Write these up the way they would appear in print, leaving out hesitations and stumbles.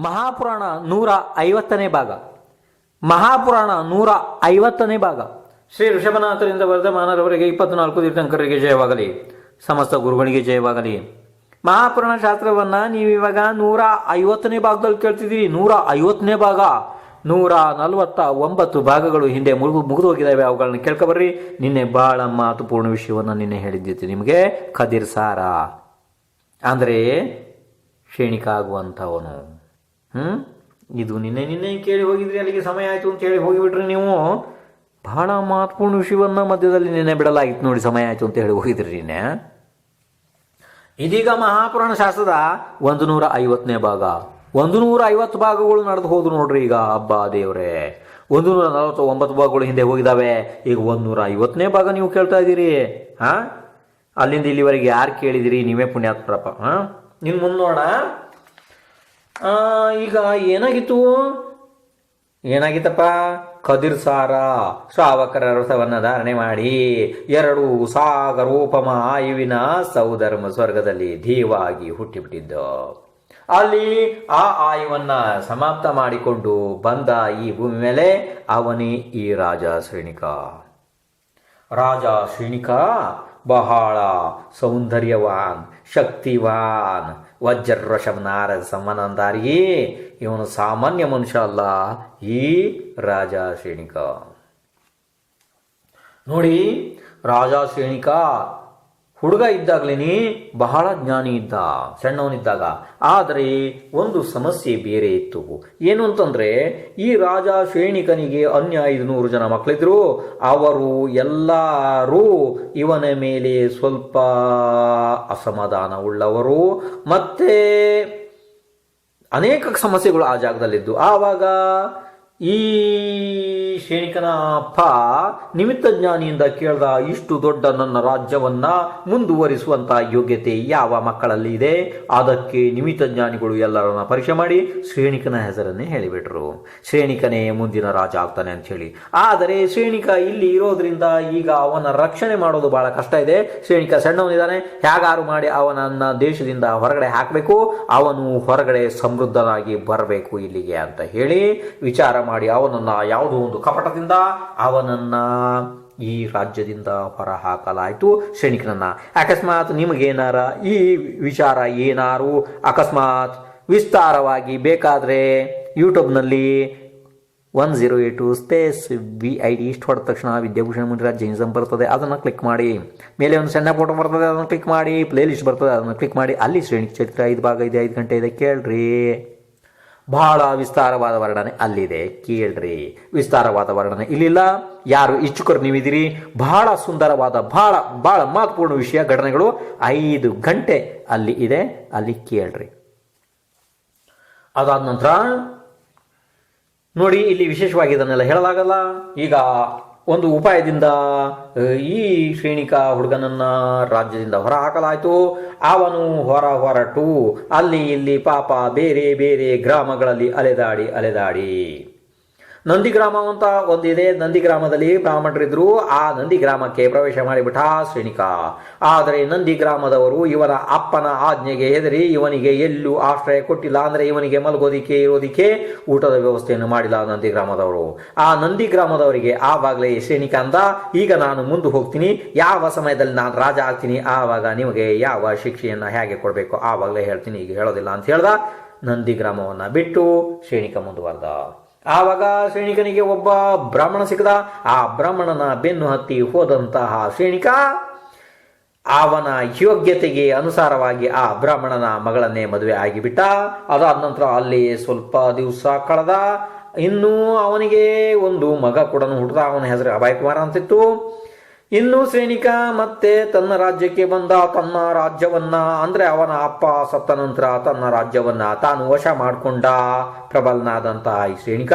ಮಹಾಪುರಾಣ 150ನೇ ಭಾಗ. ಮಹಾಪುರಾಣ 150ನೇ ಭಾಗ. ಶ್ರೀ ಋಷಭನಾಥರಿಂದ ವರ್ಧಮಾನರವರೆಗೆ 24 ತೀರ್ಥಂಕರರಿಗೆ ಜಯವಾಗಲಿ. ಸಮಸ್ತ ಗುರುಗಳಿಗೆ ಜಯವಾಗಲಿ. ಮಹಾಪುರಾಣ ಶಾಸ್ತ್ರವನ್ನ ನೀವಿವಾಗ 150ನೇ ಭಾಗದಲ್ಲಿ ಕೇಳ್ತಿದ್ದೀರಿ. 150ನೇ ಭಾಗ. 149 ಭಾಗಗಳು ಹಿಂದೆ ಮುಗಿದು ಹೋಗಿದ್ದಾವೆ. ಅವುಗಳನ್ನ ಕೇಳ್ಕೊಬರ್ರಿ. ನಿನ್ನೆ ಬಹಳ ಮಹತ್ವಪೂರ್ಣ ವಿಷಯವನ್ನು ನಿನ್ನೆ ಹೇಳಿದ್ದಿತ್ತು ನಿಮಗೆ. ಖದಿರ್ ಸಾರ ಅಂದರೆ ಕ್ಷಣಿಕ ಆಗುವಂಥವನು. ಇದು ನಿನ್ನೆ ಕೇಳಿ ಹೋಗಿದ್ರಿ. ಅಲ್ಲಿಗೆ ಸಮಯ ಆಯಿತು ಅಂತ ಹೇಳಿ ಹೋಗಿಬಿಟ್ರಿ ನೀವು. ಬಹಳ ಮಹತ್ವಪೂರ್ಣ ವಿಷಯವನ್ನು ಮಧ್ಯದಲ್ಲಿ ನಿನ್ನೆ ಬಿಡಲಾಗಿತ್ತು ನೋಡಿ. ಸಮಯ ಆಯಿತು ಅಂತ ಹೇಳಿ ಹೋಗಿದ್ರಿ ನಿನ್ನೆ. ಇದೀಗ ಮಹಾಪುರಾಣ ಶಾಸ್ತ್ರದ 150ನೇ ಭಾಗ. 150 ಭಾಗಗಳು ನಡೆದು ಹೋದ್ರು ನೋಡ್ರಿ. ಈಗ ಹಬ್ಬ ದೇವ್ರೆ 149 ಭಾಗಗಳು ಹಿಂದೆ ಹೋಗಿದಾವೆ. ಈಗ 150ನೇ ಭಾಗ ನೀವು ಕೇಳ್ತಾ ಇದ್ದೀರಿ. ಅಲ್ಲಿಂದ ಇಲ್ಲಿವರೆಗೆ ಯಾರು ಕೇಳಿದಿರಿ? ನೀವೇ ಪುಣ್ಯಾತ್ಮರಪ್ಪ. ನಿನ್ ಮುಂದೆ ನೋಡ. ಈಗ ಏನಾಗಿತ್ತಪ್ಪ? ಖದಿರ್ ಸಾರ ಶ್ರಾವಕರ ರಸವನ್ನ ಧಾರಣೆ ಮಾಡಿ 2 ಸಾಗರೋಪಮ ಆಯುವಿನ ಸೌಧರ್ಮ ಸ್ವರ್ಗದಲ್ಲಿ ದೇವಾಗಿ ಹುಟ್ಟಿಬಿಟ್ಟಿದ್ದ. ಅಲ್ಲಿ ಆ ಆಯುವನ್ನ ಸಮಾಪ್ತ ಮಾಡಿಕೊಂಡು ಬಂದ ಈ ಭೂಮಿ ಮೇಲೆ ಅವನೇ ಈ ರಾಜ ಶ್ರೇಣಿಕ. ರಾಜ ಶ್ರೇಣಿಕ ಬಹಳ ಸೌಂದರ್ಯವಾನ್, ಶಕ್ತಿವಾನ್, ವಜ್ರವಶನಾರದ ಸಮನಂದಾರಿ. ಇವನು ಸಾಮಾನ್ಯ ಮನುಷ್ಯ ಅಲ್ಲ, ಈ ರಾಜ ಶ್ರೇಣಿಕ. ನೋಡಿ, ರಾಜ ಶ್ರೇಣಿಕ ಹುಡುಗ ಇದ್ದಾಗಲೇ ಬಹಳ ಜ್ಞಾನಿ ಇದ್ದ, ಸಣ್ಣವನಿದ್ದಾಗ. ಆದರೆ ಒಂದು ಸಮಸ್ಯೆ ಬೇರೆ ಇತ್ತು. ಏನು ಅಂತಂದ್ರೆ, ಈ ರಾಜ ಶ್ರೇಣಿಕನಿಗೆ ಅನ್ಯ 500 ಜನ ಮಕ್ಕಳಿದ್ರು. ಅವರು ಎಲ್ಲರೂ ಇವನ ಮೇಲೆ ಸ್ವಲ್ಪ ಅಸಮಾಧಾನ ಉಳ್ಳವರು. ಮತ್ತೆ ಅನೇಕ ಸಮಸ್ಯೆಗಳು ಆ ಜಾಗದಲ್ಲಿದ್ದು. ಆವಾಗ ಈ ಶ್ರೇಣಿಕನ ಅಪ್ಪ ನಿಮಿತ್ತ ಜ್ಞಾನಿಯಿಂದ ಕೇಳ್ದ, ಇಷ್ಟು ದೊಡ್ಡ ನನ್ನ ರಾಜ್ಯವನ್ನ ಮುಂದುವರಿಸುವಂತ ಯೋಗ್ಯತೆ ಯಾವ ಮಕ್ಕಳಲ್ಲಿ ಇದೆ? ಅದಕ್ಕೆ ನಿಮಿತ್ತ ಜ್ಞಾನಿಗಳು ಎಲ್ಲರನ್ನ ಪರೀಕ್ಷೆ ಮಾಡಿ ಶ್ರೇಣಿಕನ ಹೆಸರನ್ನೇ ಹೇಳಿಬಿಟ್ರು. ಶ್ರೇಣಿಕನೇ ಮುಂದಿನ ರಾಜ ಆಗ್ತಾನೆ ಅಂತ ಹೇಳಿ. ಆದರೆ ಶ್ರೇಣಿಕ ಇಲ್ಲಿ ಇರೋದ್ರಿಂದ ಈಗ ಅವನ ರಕ್ಷಣೆ ಮಾಡೋದು ಬಹಳ ಕಷ್ಟ ಇದೆ. ಶ್ರೇಣಿಕ ಸಣ್ಣವನಿದ್ದಾನೆ. ಹೇಗಾರು ಮಾಡಿ ಅವನನ್ನ ದೇಶದಿಂದ ಹೊರಗಡೆ ಹಾಕಬೇಕು, ಅವನು ಹೊರಗಡೆ ಸಮೃದ್ಧನಾಗಿ ಬರಬೇಕು ಇಲ್ಲಿಗೆ ಅಂತ ಹೇಳಿ ವಿಚಾರ ಮಾಡಿ ಅವನನ್ನ ಯಾವುದೋ ಒಂದು ಕಪಟದಿಂದ ಅವನನ್ನ ಈ ರಾಜ್ಯದಿಂದ ಹೊರ ಹಾಕಲಾಯಿತು ಶ್ರೇಣಿಕನನ್ನ. ಅಕಸ್ಮಾತ್ ನಿಮಗೇನಾರ ಈ ವಿಚಾರ ಏನಾರು ಅಕಸ್ಮಾತ್ ವಿಸ್ತಾರವಾಗಿ ಬೇಕಾದ್ರೆ ಯೂಟ್ಯೂಬ್ನಲ್ಲಿ 1082 ಸ್ಪೇಸ್ VID ಇಷ್ಟು ಹೊಡೆದ ತಕ್ಷಣ ವಿದ್ಯಾಭೂಷಣ ಮುನಿರಾಜ್ ಜೈನಿಸಂ ಬರ್ತದೆ. ಅದನ್ನು ಕ್ಲಿಕ್ ಮಾಡಿ. ಮೇಲೆ ಒಂದು ಸಣ್ಣ ಫೋಟೋ ಬರ್ತದೆ, ಅದನ್ನು ಕ್ಲಿಕ್ ಮಾಡಿ. ಪ್ಲೇ ಲಿಸ್ಟ್ ಬರ್ತದೆ, ಅದನ್ನು ಕ್ಲಿಕ್ ಮಾಡಿ. ಅಲ್ಲಿ ಶ್ರೇಣಿಕ ಚರಿತ್ರೆ 5 ಭಾಗ ಇದೆ, 5 ಗಂಟೆ ಇದೆ, ಕೇಳ್ರಿ. ಬಹಳ ವಿಸ್ತಾರವಾದ ವರ್ಣನೆ ಅಲ್ಲಿದೆ, ಕೇಳ್ರಿ. ವಿಸ್ತಾರವಾದ ವರ್ಣನೆ ಇಲ್ಲಿಲ್ಲ. ಯಾರು ಇಚ್ಛುಕರು ನೀವಿದ್ದೀರಿ, ಬಹಳ ಸುಂದರವಾದ ಬಹಳ ಬಹಳ ಮಹತ್ವಪೂರ್ಣ ವಿಷಯ ಘಟನೆಗಳು 5 ಗಂಟೆ ಅಲ್ಲಿ ಇದೆ, ಅಲ್ಲಿ ಕೇಳ್ರಿ. ಅದಾದ ನಂತರ ನೋಡಿ, ಇಲ್ಲಿ ವಿಶೇಷವಾಗಿ ಇದನ್ನೆಲ್ಲ ಹೇಳಲಾಗಲ್ಲ. ಈಗ ಒಂದು ಉಪಾಯದಿಂದ ಈ ಶ್ರೇಣಿಕ ಹುಡುಗನನ್ನ ರಾಜ್ಯದಿಂದ ಹೊರ ಹಾಕಲಾಯಿತು. ಅವನು ಹೊರಟು ಅಲ್ಲಿ ಇಲ್ಲಿ ಪಾಪ ಬೇರೆ ಬೇರೆ ಗ್ರಾಮಗಳಲ್ಲಿ ಅಲೆದಾಡಿ ನಂದಿಗ್ರಾಮ ಅಂತ ಒಂದಿದೆ. ನಂದಿಗ್ರಾಮದಲ್ಲಿ ಬ್ರಾಹ್ಮಣರಿದ್ರು. ಆ ನಂದಿಗ್ರಾಮಕ್ಕೆ ಪ್ರವೇಶ ಮಾಡಿಬಿಟ್ಟ ಶ್ರೇಣಿಕ. ಆದರೆ ನಂದಿಗ್ರಾಮದವರು ಇವನ ಅಪ್ಪನ ಆಜ್ಞೆಗೆ ಹೆದರಿ ಇವನಿಗೆ ಎಲ್ಲೂ ಆಶ್ರಯ ಕೊಟ್ಟಿಲ್ಲ. ಅಂದ್ರೆ ಇವನಿಗೆ ಮಲಗೋದಿಕ್ಕೆ ಇರೋದಿಕ್ಕೆ ಊಟದ ವ್ಯವಸ್ಥೆಯನ್ನು ಮಾಡಿಲ್ಲ ನಂದಿಗ್ರಾಮದವರು. ಆ ನಂದಿಗ್ರಾಮದವರಿಗೆ ಆವಾಗಲೇ ಶ್ರೇಣಿಕ ಅಂದ, ಈಗ ನಾನು ಮುಂದೆ ಹೋಗ್ತೀನಿ, ಯಾವ ಸಮಯದಲ್ಲಿ ನಾನು ರಾಜ ಆಗ್ತೀನಿ ಆವಾಗ ನಿಮಗೆ ಯಾವ ಶಿಕ್ಷೆಯನ್ನ ಹೇಗೆ ಕೊಡಬೇಕು ಆವಾಗಲೇ ಹೇಳ್ತೀನಿ, ಈಗ ಹೇಳೋದಿಲ್ಲ ಅಂತ ಹೇಳ್ದ. ನಂದಿಗ್ರಾಮವನ್ನ ಬಿಟ್ಟು ಶ್ರೇಣಿಕ ಮುಂದುವರೆದ. ಆವಾಗ ಶ್ರೇಣಿಕನಿಗೆ ಒಬ್ಬ ಬ್ರಾಹ್ಮಣ ಸಿಕ್ಕದ. ಆ ಬ್ರಾಹ್ಮಣನ ಬೆನ್ನು ಹತ್ತಿ ಹೋದಂತಹ ಶ್ರೇಣಿಕ ಅವನ ಯೋಗ್ಯತೆಗೆ ಅನುಸಾರವಾಗಿ ಆ ಬ್ರಾಹ್ಮಣನ ಮಗಳನ್ನೇ ಮದುವೆ ಆಗಿಬಿಟ್ಟ. ಅದಾದ ನಂತರ ಅಲ್ಲಿ ಸ್ವಲ್ಪ ದಿವಸ ಕಳೆದ. ಇನ್ನೂ ಅವನಿಗೆ ಒಂದು ಮಗ ಕೂಡ ಹುಟ್ಟಿದ. ಅವನ ಹೆಸರು ಅಭಯಕುಮಾರ ಅಂತಿತ್ತು. ಇನ್ನು ಶ್ರೇಣಿಕ ಮತ್ತೆ ತನ್ನ ರಾಜ್ಯಕ್ಕೆ ಬಂದ. ತನ್ನ ರಾಜ್ಯವನ್ನ ಅಂದ್ರೆ ಅವನ ಅಪ್ಪ ಸತ್ತ ನಂತರ ತನ್ನ ರಾಜ್ಯವನ್ನ ತಾನು ವಶ ಮಾಡಿಕೊಂಡ ಪ್ರಬಲನಾದಂತಹ ಈ ಶ್ರೇಣಿಕ.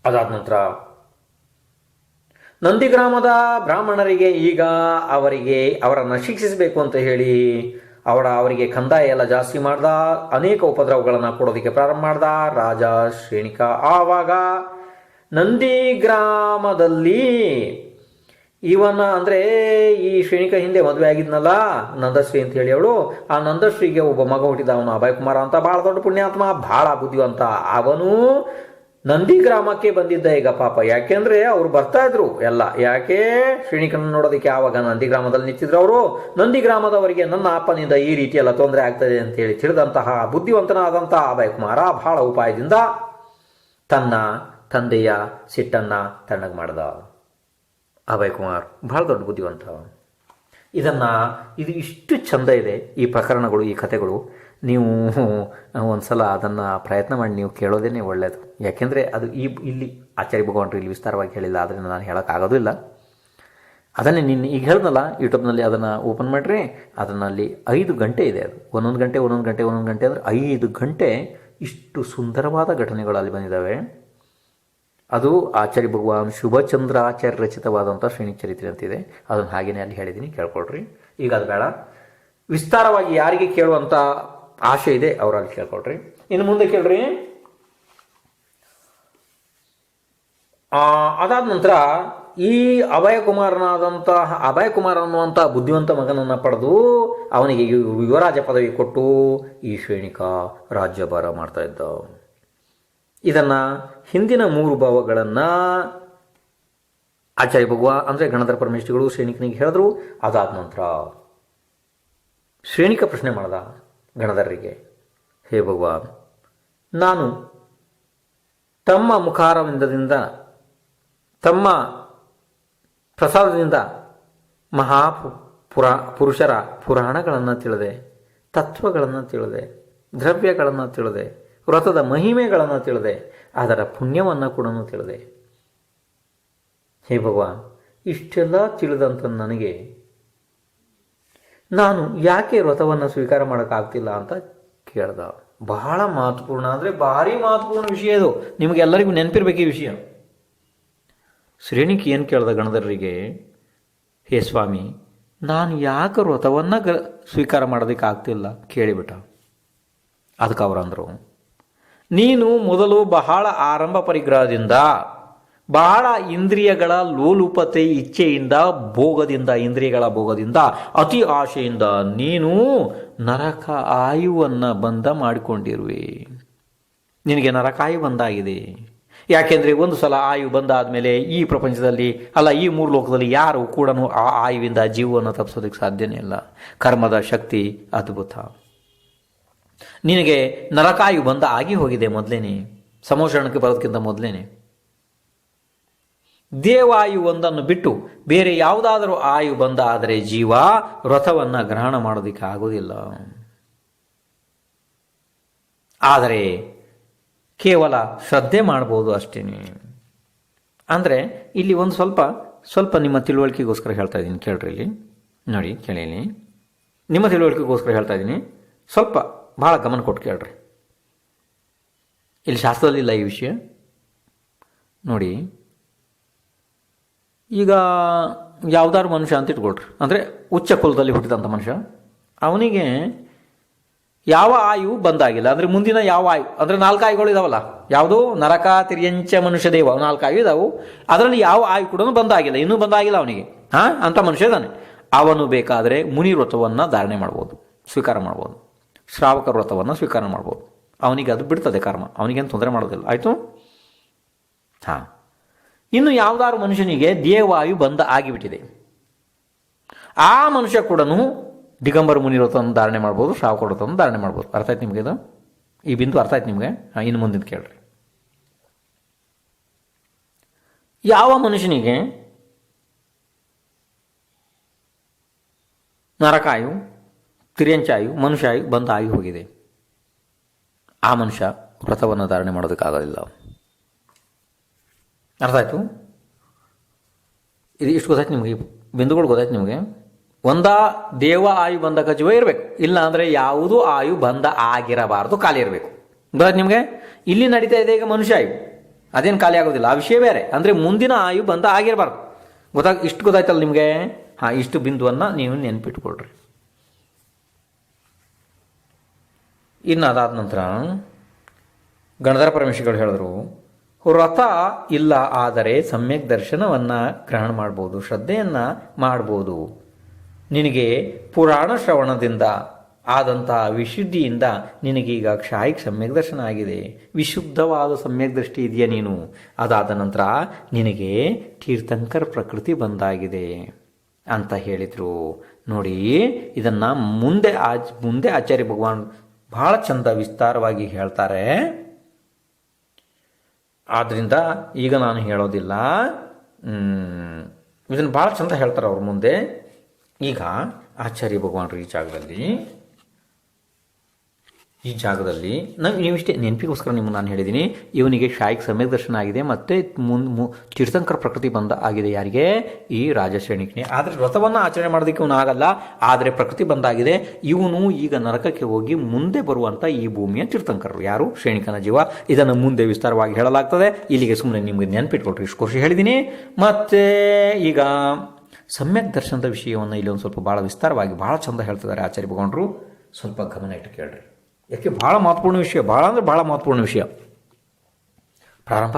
ಅದಾದ ನಂತರ ನಂದಿಗ್ರಾಮದ ಬ್ರಾಹ್ಮಣರಿಗೆ ಈಗ ಅವರನ್ನ ಶಿಕ್ಷಿಸಬೇಕು ಅಂತ ಹೇಳಿ ಅವರಿಗೆ ಕಂದಾಯ ಎಲ್ಲ ಜಾಸ್ತಿ ಮಾಡ್ದ. ಅನೇಕ ಉಪದ್ರವಗಳನ್ನ ಕೊಡೋದಕ್ಕೆ ಪ್ರಾರಂಭ ಮಾಡ್ದ ರಾಜ ಶ್ರೇಣಿಕ. ಆವಾಗ ನಂದಿ ಗ್ರಾಮದಲ್ಲಿ ಇವನ ಅಂದರೆ ಈ ಶ್ರೇಣಿಕ ಹಿಂದೆ ಮದುವೆ ಆಗಿದ್ನಲ್ಲ ನಂದಶ್ರೀ ಅಂತ ಹೇಳಿ ಅವಳು, ಆ ನಂದಶ್ರೀಗೆ ಒಬ್ಬ ಮಗ ಹುಟ್ಟಿದ, ಅವನು ಅಭಯ ಕುಮಾರ ಅಂತ, ಭಾಳ ದೊಡ್ಡ ಪುಣ್ಯಾತ್ಮ, ಭಾಳ ಬುದ್ಧಿವಂತ. ಅವನು ನಂದಿ ಗ್ರಾಮಕ್ಕೆ ಬಂದಿದ್ದ ಈಗ ಪಾಪ. ಯಾಕೆಂದ್ರೆ ಅವ್ರು ಬರ್ತಾ ಇದ್ರು ಎಲ್ಲ, ಯಾಕೆ ಶ್ರೇಣಿಕನ ನೋಡೋದಕ್ಕೆ. ಆವಾಗ ನಂದಿ ಗ್ರಾಮದಲ್ಲಿ ನಿಂತಿದ್ರು ಅವರು. ನಂದಿ ಗ್ರಾಮದವರಿಗೆ ನನ್ನ ಅಪ್ಪನಿಂದ ಈ ರೀತಿ ಎಲ್ಲ ತೊಂದರೆ ಆಗ್ತದೆ ಅಂತೇಳಿ ತಿಳಿದಂತಹ ಬುದ್ಧಿವಂತನಾದಂತಹ ಅಭಯ ಕುಮಾರ ಬಹಳ ಉಪಾಯದಿಂದ ತನ್ನ ತಂದೆಯ ಸಿಟ್ಟನ್ನ ತಣ್ಣಗೆ ಮಾಡ್ದ. ಅಭಯ ಕುಮಾರ್ ಬಹಳ ದೊಡ್ಡ ಬುದ್ಧಿವಂತ. ಇದು ಇಷ್ಟು ಚಂದ ಇದೆ ಈ ಪ್ರಕರಣಗಳು, ಈ ಕಥೆಗಳು. ನೀವು ಒಂದು ಸಲ ಅದನ್ನು ಪ್ರಯತ್ನ ಮಾಡಿ ನೀವು ಕೇಳೋದೇ ಒಳ್ಳೆಯದು. ಯಾಕೆಂದರೆ ಅದು ಇಲ್ಲಿ ಆಚಾರ್ಯ ಭಗವಾನರು ಇಲ್ಲಿ ವಿಸ್ತಾರವಾಗಿ ಹೇಳಿಲ್ಲ, ಆದ್ದರಿಂದ ನಾನು ಹೇಳೋಕ್ಕಾಗೋದಿಲ್ಲ. ಅದನ್ನೇ ಈಗ ಹೇಳ್ದಲ್ಲ, ಯೂಟ್ಯೂಬ್ನಲ್ಲಿ ಅದನ್ನು ಓಪನ್ ಮಾಡಿರಿ, ಅದನ್ನಲ್ಲಿ 5 ಗಂಟೆ ಇದೆ. ಅದು ಒಂದೊಂದು ಗಂಟೆ ಅಂದರೆ 5 ಗಂಟೆ ಇಷ್ಟು ಸುಂದರವಾದ ಘಟನೆಗಳು ಅಲ್ಲಿ ಬಂದಿದ್ದಾವೆ. ಅದು ಆಚಾರ್ಯ ಭಗವಾನ್ ಶುಭಚಂದ್ರ ಆಚಾರ್ಯ ರಚಿತವಾದಂಥ ಶ್ರೇಣಿ ಚರಿತ್ರೆ ಅಂತಿದೆ. ಅದನ್ನು ಹಾಗೆಯೇ ಅಲ್ಲಿ ಹೇಳಿದ್ದೀನಿ, ಕೇಳ್ಕೊಳ್ರಿ. ಈಗ ಅದು ಬೇಡ, ವಿಸ್ತಾರವಾಗಿ ಯಾರಿಗೆ ಕೇಳುವಂಥ ಆಶೆ ಇದೆ ಅವರು ಅಲ್ಲಿ ಕೇಳ್ಕೊಳ್ರಿ. ಇನ್ನು ಮುಂದೆ ಕೇಳ್ರಿ. ಅದಾದ ನಂತರ ಈ ಅಭಯ ಕುಮಾರ್ ಅನ್ನುವಂಥ ಬುದ್ಧಿವಂತ ಮಗನನ್ನು ಪಡೆದು ಅವನಿಗೆ ಯುವರಾಜ ಪದವಿ ಕೊಟ್ಟು ಈ ಶ್ರೇಣಿಕ ರಾಜ್ಯಭಾರ ಮಾಡ್ತಾ ಇದ್ದ. ಇದನ್ನು ಹಿಂದಿನ 3 ಭಾವಗಳನ್ನು ಆಚಾರ್ಯ ಭಗವಾನ್ ಅಂದರೆ ಗಣಧರ ಪರಮೇಶ್ವರಿಗಳು ಶ್ರೇಣಿಕನಿಗೆ ಹೇಳಿದ್ರು. ಅದಾದ ನಂತರ ಶ್ರೇಣಿಕ ಪ್ರಶ್ನೆ ಮಾಡ್ದ ಗಣಧರರಿಗೆ, ಹೇ ಭಗವಾನ್, ನಾನು ತಮ್ಮ ಮುಖಾರವಿಂದದಿಂದ ತಮ್ಮ ಪ್ರಸಾದದಿಂದ ಪುರುಷರ ಪುರಾಣಗಳನ್ನು ತಿಳಿದೆ, ತತ್ವಗಳನ್ನು ತಿಳಿದೆ, ದ್ರವ್ಯಗಳನ್ನು ತಿಳಿದೆ, ವ್ರತದ ಮಹಿಮೆಗಳನ್ನು ತಿಳಿದೆ, ಅದರ ಪುಣ್ಯವನ್ನು ಕೂಡ ತಿಳಿದೆ. ಹೇ ಭಗವಾನ್, ಇಷ್ಟೆಲ್ಲ ತಿಳಿದಂಥ ನನಗೆ ನಾನು ಯಾಕೆ ವ್ರತವನ್ನು ಸ್ವೀಕಾರ ಮಾಡೋಕ್ಕಾಗ್ತಿಲ್ಲ ಅಂತ ಕೇಳ್ದ. ಬಹಳ ಮಹತ್ವಪೂರ್ಣ, ಅಂದರೆ ಭಾರಿ ಮಹತ್ವಪೂರ್ಣ ವಿಷಯ ಇದು. ನಿಮಗೆಲ್ಲರಿಗೂ ನೆನಪಿರ್ಬೇಕು ಈ ವಿಷಯ. ಶ್ರೇಣಿಕಿ ಏನು ಕೇಳ್ದ ಗಣಧರರಿಗೆ, ಹೇ ಸ್ವಾಮಿ, ನಾನು ಯಾಕೆ ವ್ರತವನ್ನು ಸ್ವೀಕಾರ ಮಾಡೋದಕ್ಕೆ ಆಗ್ತಿಲ್ಲ ಕೇಳಿಬಿಟ್ಟ. ಅದಕ್ಕೆ ಅವರಂದರು, ನೀನು ಮೊದಲು ಬಹಳ ಆರಂಭ ಪರಿಗ್ರಹದಿಂದ, ಬಹಳ ಇಂದ್ರಿಯಗಳ ಲೋಲುಪತೆ, ಇಚ್ಛೆಯಿಂದ, ಭೋಗದಿಂದ, ಇಂದ್ರಿಯಗಳ ಭೋಗದಿಂದ, ಅತಿ ಆಶೆಯಿಂದ ನೀನು ನರಕ ಆಯುವನ್ನು ಬಂಧ ಮಾಡಿಕೊಂಡಿರುವೆ. ನಿನಗೆ ನರಕಾಯು ಬಂದಾಗಿದೆ. ಯಾಕೆಂದರೆ ಒಂದು ಸಲ ಆಯು ಬಂದಾದ ಮೇಲೆ ಈ ಪ್ರಪಂಚದಲ್ಲಿ ಅಲ್ಲ, ಈ 3 ಲೋಕದಲ್ಲಿ ಯಾರು ಕೂಡ ಆ ಆಯುವಿಂದ ಜೀವವನ್ನು ತಪ್ಪಿಸೋದಕ್ಕೆ ಸಾಧ್ಯನೇ ಇಲ್ಲ. ಕರ್ಮದ ಶಕ್ತಿ ಅದ್ಭುತ. ನಿನಗೆ ನರಕಾಯು ಬಂದ ಆಗಿ ಹೋಗಿದೆ ಮೊದಲೇನೆ, ಸಮೋಷಣಕ್ಕೆ ಬರೋದಕ್ಕಿಂತ ಮೊದಲೇನೆ. ದೇವಾಯು ಒಂದನ್ನು ಬಿಟ್ಟು ಬೇರೆ ಯಾವುದಾದರೂ ಆಯು ಬಂದ ಆದರೆ ಜೀವ ವ್ರತವನ್ನು ಗ್ರಹಣ ಮಾಡೋದಕ್ಕೆ ಆಗೋದಿಲ್ಲ. ಆದರೆ ಕೇವಲ ಶ್ರದ್ಧೆ ಮಾಡ್ಬೋದು ಅಷ್ಟೇ. ಅಂದರೆ ಇಲ್ಲಿ ಒಂದು ಸ್ವಲ್ಪ ನಿಮ್ಮ ತಿಳುವಳಿಕೆಗೋಸ್ಕರ ಹೇಳ್ತಾ ಇದ್ದೀನಿ, ಕೇಳ್ರಿ. ಇಲ್ಲಿ ನೋಡಿ, ಕೇಳಿ, ನಿಮ್ಮ ತಿಳುವಳಿಕೆಗೋಸ್ಕರ ಹೇಳ್ತಾ ಇದ್ದೀನಿ. ಸ್ವಲ್ಪ ಭಾಳ ಗಮನ ಕೊಟ್ಟು ಕೇಳ್ರಿ. ಇಲ್ಲಿ ಶಾಸ್ತ್ರದಲ್ಲಿಲ್ಲ ಈ ವಿಷಯ. ನೋಡಿ, ಈಗ ಯಾವುದಾದ್ರು ಮನುಷ್ಯ ಅಂತ ಇಟ್ಕೊಳ್ರಿ, ಅಂದರೆ ಉಚ್ಚ ಕುಲದಲ್ಲಿ ಹುಟ್ಟಿದಂಥ ಮನುಷ್ಯ, ಅವನಿಗೆ ಯಾವ ಆಯು ಬಂದಾಗಿಲ್ಲ. ಅಂದರೆ ಮುಂದಿನ ಯಾವ ಆಯು, ಅಂದರೆ 4 ಆಯುಗಳು ಇದಾವಲ್ಲ, ಯಾವುದು ನರಕ, ತಿರ್ಯಂಚ, ಮನುಷ್ಯ, ದೇವ, 4 ಆಯು ಇದಾವು. ಅದರಲ್ಲಿ ಯಾವ ಆಯು ಕೂಡ ಬಂದಾಗಿಲ್ಲ, ಇನ್ನೂ ಬಂದಾಗಿಲ್ಲ ಅವನಿಗೆ. ಅಂಥ ಮನುಷ್ಯ ಇದ್ದಾನೆ. ಅವನು ಬೇಕಾದರೆ ಮುನಿ ವ್ರತವನ್ನು ಧಾರಣೆ ಮಾಡ್ಬೋದು, ಸ್ವೀಕಾರ ಮಾಡ್ಬೋದು, ಶ್ರಾವಕ ವ್ರತವನ್ನು ಸ್ವೀಕಾರ ಮಾಡ್ಬೋದು. ಅವನಿಗೆ ಅದು ಬಿಡ್ತದೆ ಕರ್ಮ, ಅವನಿಗೇನು ತೊಂದರೆ ಮಾಡೋದಿಲ್ಲ. ಆಯಿತು. ಇನ್ನು ಯಾವುದಾದ್ರು ಮನುಷ್ಯನಿಗೆ ದೇವಾಯು ಬಂದ ಆಗಿಬಿಟ್ಟಿದೆ, ಆ ಮನುಷ್ಯ ಕೂಡ ದಿಗಂಬರ ಮುನಿ ವ್ರತವನ್ನು ಧಾರಣೆ ಮಾಡ್ಬೋದು, ಶ್ರಾವಕ ವ್ರತವನ್ನು ಧಾರಣೆ ಮಾಡ್ಬೋದು. ಅರ್ಥ ಆಯ್ತು ನಿಮಗೆ? ಇದು ಈ ಬಿಂದು ಅರ್ಥ ಆಯ್ತು ನಿಮಗೆ? ಇನ್ನು ಮುಂದಿನ ಕೇಳ್ರಿ. ಯಾವ ಮನುಷ್ಯನಿಗೆ ನರಕಾಯು, ತಿರ್ಯಂಚಾಯು, ಮನುಷ್ಯಾಯು ಬಂದ ಆಗಿ ಹೋಗಿದೆ, ಆ ಮನುಷ್ಯ ವ್ರತವನ್ನು ಧಾರಣೆ ಮಾಡೋದಕ್ಕಾಗೋದಿಲ್ಲ. ಅರ್ಥ ಆಯಿತು? ಇದು ಇಷ್ಟು ಗೊತ್ತಾಯ್ತು ನಿಮಗೆ, ಬಿಂದುಗಳು ಗೊತ್ತಾಯ್ತು ನಿಮಗೆ. ಒಂದಾ ದೇವ ಆಯು ಬಂದ ಜೀವ ಇರಬೇಕು, ಇಲ್ಲ ಅಂದರೆ ಯಾವುದೂ ಆಯು ಬಂದ ಆಗಿರಬಾರ್ದು, ಖಾಲಿ ಇರಬೇಕು. ಗೊತ್ತಾಯ್ತು ನಿಮಗೆ? ಇಲ್ಲಿ ನಡೀತಾ ಇದೆ ಈಗ ಮನುಷ್ಯ ಆಯು, ಅದೇನು ಖಾಲಿ ಆಗೋದಿಲ್ಲ, ಆ ವಿಷಯ ಬೇರೆ. ಅಂದರೆ ಮುಂದಿನ ಆಯು ಬಂದ ಆಗಿರಬಾರ್ದು. ಇಷ್ಟು ಗೊತ್ತಾಯ್ತಲ್ಲ ನಿಮಗೆ? ಇಷ್ಟು ಬಿಂದುವನ್ನು ನೀವು ನೆನ್ಪಿಟ್ಕೊಳ್ರಿ. ಇನ್ನು ಅದಾದ ನಂತರ ಗಣಧರ ಪರಮೇಶ್ವರಿಗಳು ಹೇಳಿದ್ರು, ವ್ರತ ಇಲ್ಲ, ಆದರೆ ಸಮ್ಯಕ್ ದರ್ಶನವನ್ನು ಗ್ರಹಣ ಮಾಡ್ಬೋದು, ಶ್ರದ್ಧೆಯನ್ನು ಮಾಡ್ಬೋದು. ನಿನಗೆ ಪುರಾಣ ಶ್ರವಣದಿಂದ ಆದಂಥ ವಿಶುದ್ಧಿಯಿಂದ ನಿನಗೀಗ ಕ್ಷಾಯಿಕ ಸಮ್ಯಕ್ ದರ್ಶನ ಆಗಿದೆ. ವಿಶುದ್ಧವಾದ ಸಮ್ಯಕ್ ದೃಷ್ಟಿ ಇದೆಯಾ ನೀನು. ಅದಾದ ನಂತರ ನಿನಗೆ ತೀರ್ಥಂಕರ ಪ್ರಕೃತಿ ಬಂದಾಗಿದೆ ಅಂತ ಹೇಳಿದರು. ನೋಡಿ, ಇದನ್ನು ಮುಂದೆ ಆಚಾರ್ಯ ಭಗವಾನ್ ಬಹಳ ಚಂದ ವಿಸ್ತಾರವಾಗಿ ಹೇಳ್ತಾರೆ. ಆದ್ದರಿಂದ ಈಗ ನಾನು ಹೇಳೋದಿಲ್ಲ, ಇದನ್ನು ಭಾಳ ಚಂದ ಹೇಳ್ತಾರೆ ಅವ್ರ ಮುಂದೆ. ಈಗ ಆಚಾರ್ಯ ಭಗವಾನರು ಈ ಜಾಗದಲ್ಲಿ ನೀವಿಷ್ಟೇ ನೆನಪಿಗೋಸ್ಕರ ನಿಮಗೆ ನಾನು ಹೇಳಿದ್ದೀನಿ, ಇವನಿಗೆ ಕ್ಷಾಯಿಕ ಸಮ್ಯಕ್ ದರ್ಶನ ಆಗಿದೆ ಮತ್ತು ತೀರ್ಥಂಕರ ಪ್ರಕೃತಿ ಬಂದ ಆಗಿದೆ. ಯಾರಿಗೆ? ಈ ರಾಜಶ್ರೇಣಿಕನೇ. ಆದರೆ ವ್ರತವನ್ನು ಆಚರಣೆ ಮಾಡೋದಕ್ಕೆ ಇವನು ಆಗಲ್ಲ, ಆದರೆ ಪ್ರಕೃತಿ ಬಂದಾಗಿದೆ. ಇವನು ಈಗ ನರಕಕ್ಕೆ ಹೋಗಿ ಮುಂದೆ ಬರುವಂಥ ಈ ಭೂಮಿಯ ತೀರ್ಥಂಕರರು ಯಾರು? ಶ್ರೇಣಿಕನ ಜೀವ. ಇದನ್ನು ಮುಂದೆ ವಿಸ್ತಾರವಾಗಿ ಹೇಳಲಾಗ್ತದೆ. ಇಲ್ಲಿಗೆ ಸುಮ್ಮನೆ ನಿಮಗೆ ನೆನಪಿಟ್ಕೊಟ್ರಿ, ಇಷ್ಟು ಕೋರ್ಸ್ ಹೇಳಿದ್ದೀನಿ. ಮತ್ತು ಈಗ ಸಮ್ಯಕ್ ದರ್ಶನದ ವಿಷಯವನ್ನು ಇಲ್ಲಿ ಒಂದು ಸ್ವಲ್ಪ ಭಾಳ ವಿಸ್ತಾರವಾಗಿ ಭಾಳ ಚಂದ ಹೇಳ್ತಿದ್ದಾರೆ ಆಚಾರ್ಯ ಭಗವಾನರು. ಸ್ವಲ್ಪ ಗಮನ ಇಟ್ಟು ಕೇಳ್ರಿ, ಯಾಕೆ ಭಾಳ ಮಹತ್ವಪೂರ್ಣ ವಿಷಯ, ಭಾಳ ಅಂದರೆ ಭಾಳ ಮಹತ್ವಪೂರ್ಣ ವಿಷಯ. ಪ್ರಾರಂಭ